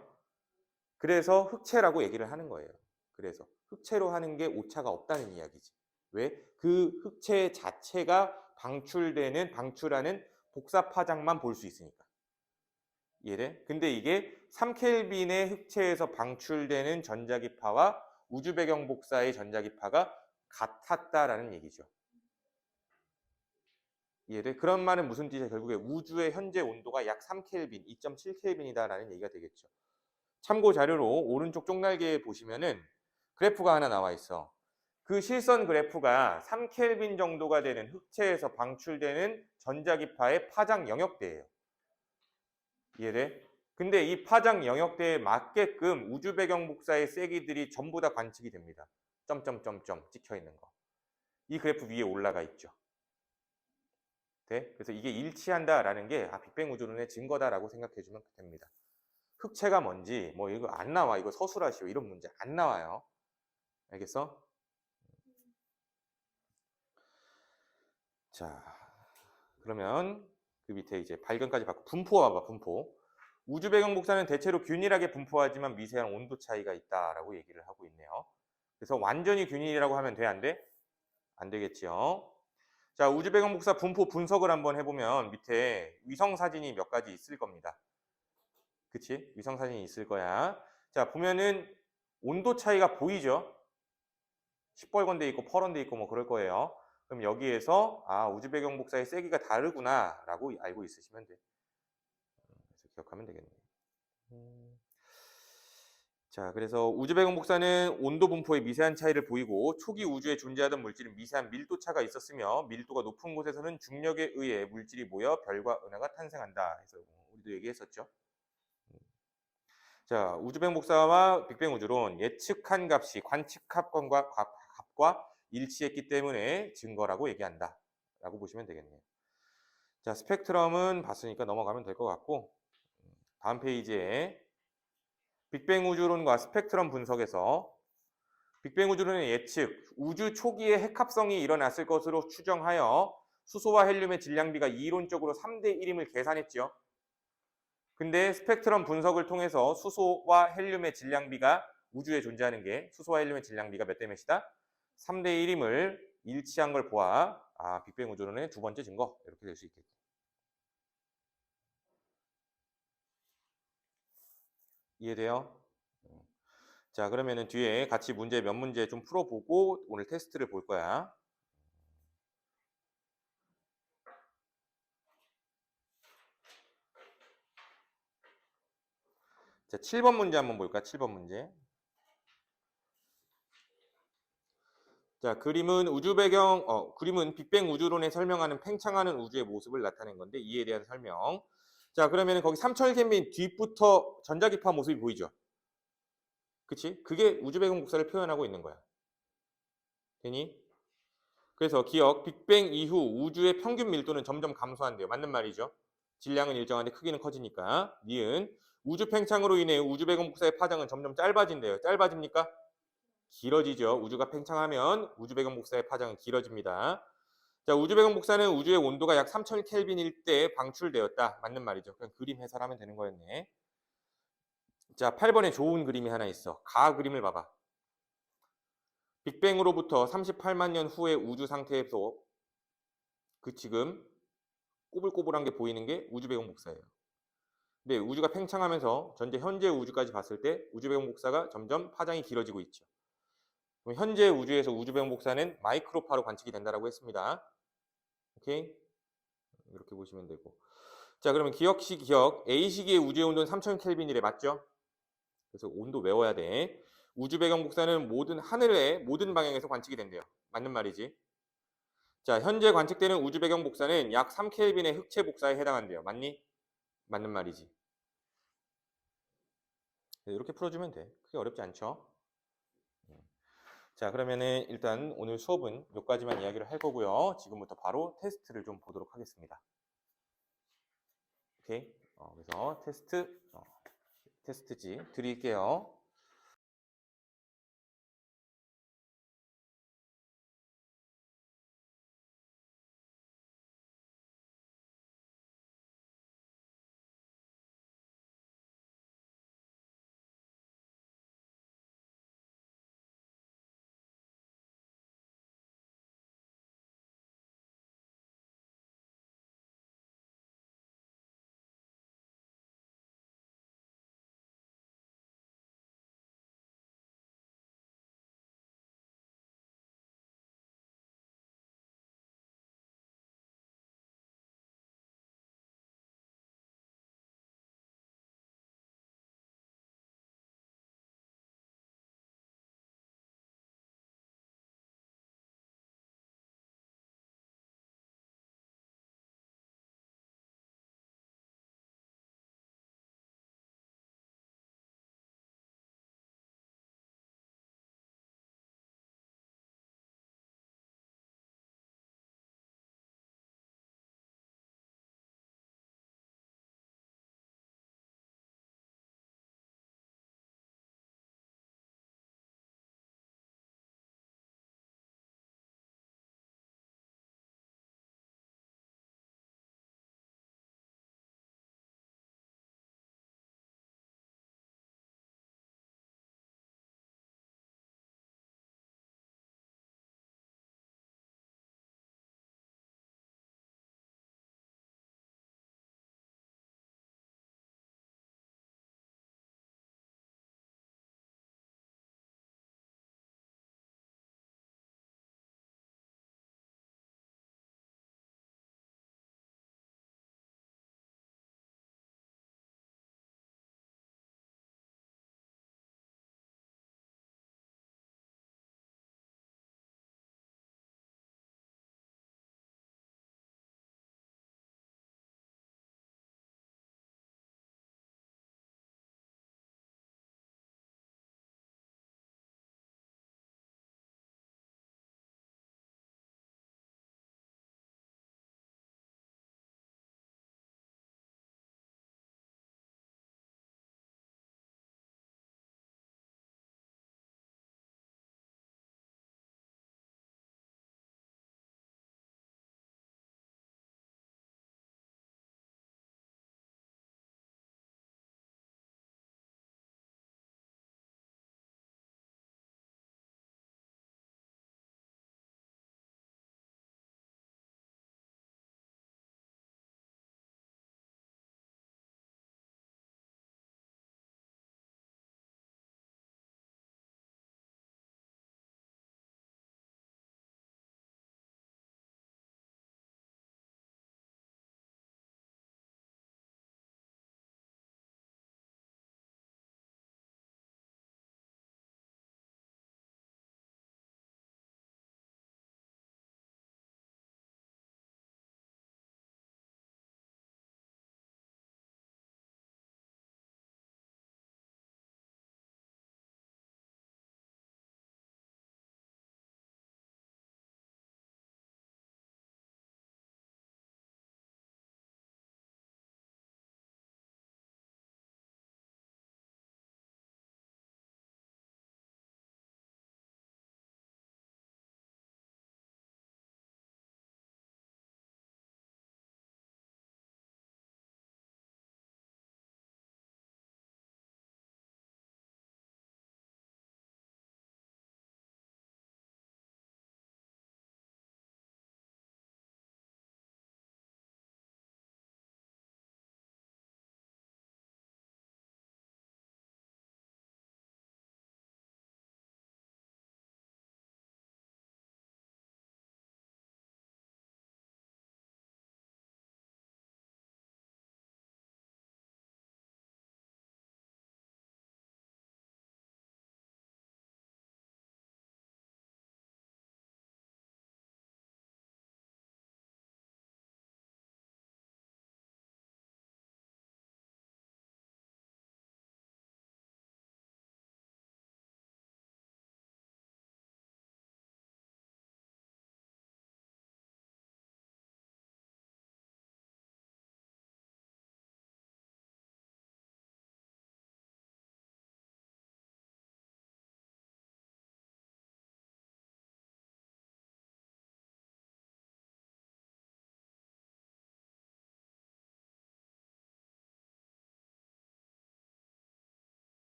그래서 흑체라고 얘기를 하는 거예요. 그래서 흑체로 하는 게 오차가 없다는 이야기지. 왜? 그 흑체 자체가 방출하는 복사 파장만 볼 수 있으니까. 이해돼? 근데 이게 3켈빈의 흑체에서 방출되는 전자기파와 우주 배경 복사의 전자기파가 같았다라는 얘기죠. 이해돼? 그런 말은 무슨 뜻이야? 결국에 우주의 현재 온도가 약 3켈빈, 2.7켈빈이다라는 얘기가 되겠죠. 참고 자료로 오른쪽 쪽날개에 보시면은 그래프가 하나 나와 있어. 그 실선 그래프가 3켈빈 정도가 되는 흑체에서 방출되는 전자기파의 파장 영역대예요. 이해돼? 근데 이 파장 영역대에 맞게끔 우주 배경 복사의 세기들이 전부 다 관측이 됩니다. 점점점점 찍혀 있는 거. 이 그래프 위에 올라가 있죠. 돼? 그래서 이게 일치한다라는 게 빅뱅 우주론의 증거다라고 생각해 주면 됩니다. 흑체가 뭔지 뭐 이거 안 나와. 이거 서술하시오. 이런 문제 안 나와요. 알겠어? 자, 그러면 그 밑에 이제 발견까지 받고 분포 봐봐. 분포. 우주 배경 복사는 대체로 균일하게 분포하지만 미세한 온도 차이가 있다라고 얘기를 하고 있네요. 그래서 완전히 균일이라고 하면 돼? 안 돼? 안 되겠지요. 자, 우주 배경 복사 분포 분석을 한번 해보면 밑에 위성 사진이 몇 가지 있을 겁니다. 그치? 위성 사진이 있을 거야. 자, 보면은 온도 차이가 보이죠? 시뻘건 데 있고 퍼런 데 있고 뭐 그럴 거예요. 그럼 여기에서 우주 배경 복사의 세기가 다르구나 라고 알고 있으시면 돼. 그래서 기억하면 되겠네요. 자, 그래서 우주 배경 복사는 온도 분포의 미세한 차이를 보이고 초기 우주에 존재하던 물질은 미세한 밀도 차가 있었으며 밀도가 높은 곳에서는 중력에 의해 물질이 모여 별과 은하가 탄생한다. 해서 우리도 얘기했었죠. 자, 우주 배경 복사와 빅뱅 우주론 예측한 값이 관측 값과 일치했기 때문에 증거라고 얘기한다. 라고 보시면 되겠네요. 자, 스펙트럼은 봤으니까 넘어가면 될 것 같고 다음 페이지에 빅뱅 우주론과 스펙트럼 분석에서 빅뱅 우주론의 예측, 우주 초기에 핵합성이 일어났을 것으로 추정하여 수소와 헬륨의 질량비가 이론적으로 3대 1임을 계산했죠. 근데 스펙트럼 분석을 통해서 수소와 헬륨의 질량비가 우주에 존재하는 게 수소와 헬륨의 질량비가 몇 대 몇이다? 3대 1임을 일치한 걸 보아 빅뱅 우주론의 두 번째 증거 이렇게 될 수 있겠죠. 이해돼요? 자, 그러면은 뒤에 같이 몇 문제 좀 풀어보고 오늘 테스트를 볼 거야. 자, 7번 문제 한번 볼까? 7번 문제. 자, 그림은 그림은 빅뱅 우주론에 설명하는 팽창하는 우주의 모습을 나타낸 건데 이에 대한 설명. 자, 그러면은 거기 3000켈빈 뒤부터 전자기파 모습이 보이죠? 그치? 그게 우주 배경 복사를 표현하고 있는 거야. 되니? 그래서 기억, 빅뱅 이후 우주의 평균 밀도는 점점 감소한대요. 맞는 말이죠. 질량은 일정한데 크기는 커지니까. 니은 우주 팽창으로 인해 우주 배경 복사의 파장은 점점 짧아진대요. 짧아집니까? 길어지죠. 우주가 팽창하면 우주 배경 복사의 파장은 길어집니다. 자, 우주 배경 복사는 우주의 온도가 약 3000켈빈일 때 방출되었다. 맞는 말이죠. 그냥 그림 해설하면 되는 거였네. 자, 8번에 좋은 그림이 하나 있어. 가 그림을 봐봐. 빅뱅으로부터 38만 년 후의 우주 상태에서 지금 꼬불꼬불한 게 보이는 게 우주 배경 복사예요. 근데 우주가 팽창하면서 현재 우주까지 봤을 때 우주 배경 복사가 점점 파장이 길어지고 있죠. 그럼 현재 우주에서 우주 배경 복사는 마이크로파로 관측이 된다라고 했습니다. 오케이? 이렇게 보시면 되고. 자, 그러면 기억. A시기의 우주의 온도는 3000켈빈이래. 맞죠? 그래서 온도 외워야 돼. 우주 배경 복사는 모든 하늘의 모든 방향에서 관측이 된대요. 맞는 말이지. 자, 현재 관측되는 우주 배경 복사는 약 3켈빈의 흑체 복사에 해당한대요. 맞니? 맞는 말이지. 이렇게 풀어주면 돼. 크게 어렵지 않죠? 자, 그러면은 일단 오늘 수업은 여기까지만 이야기를 할 거고요. 지금부터 바로 테스트를 좀 보도록 하겠습니다. 오케이. 그래서 테스트지 드릴게요.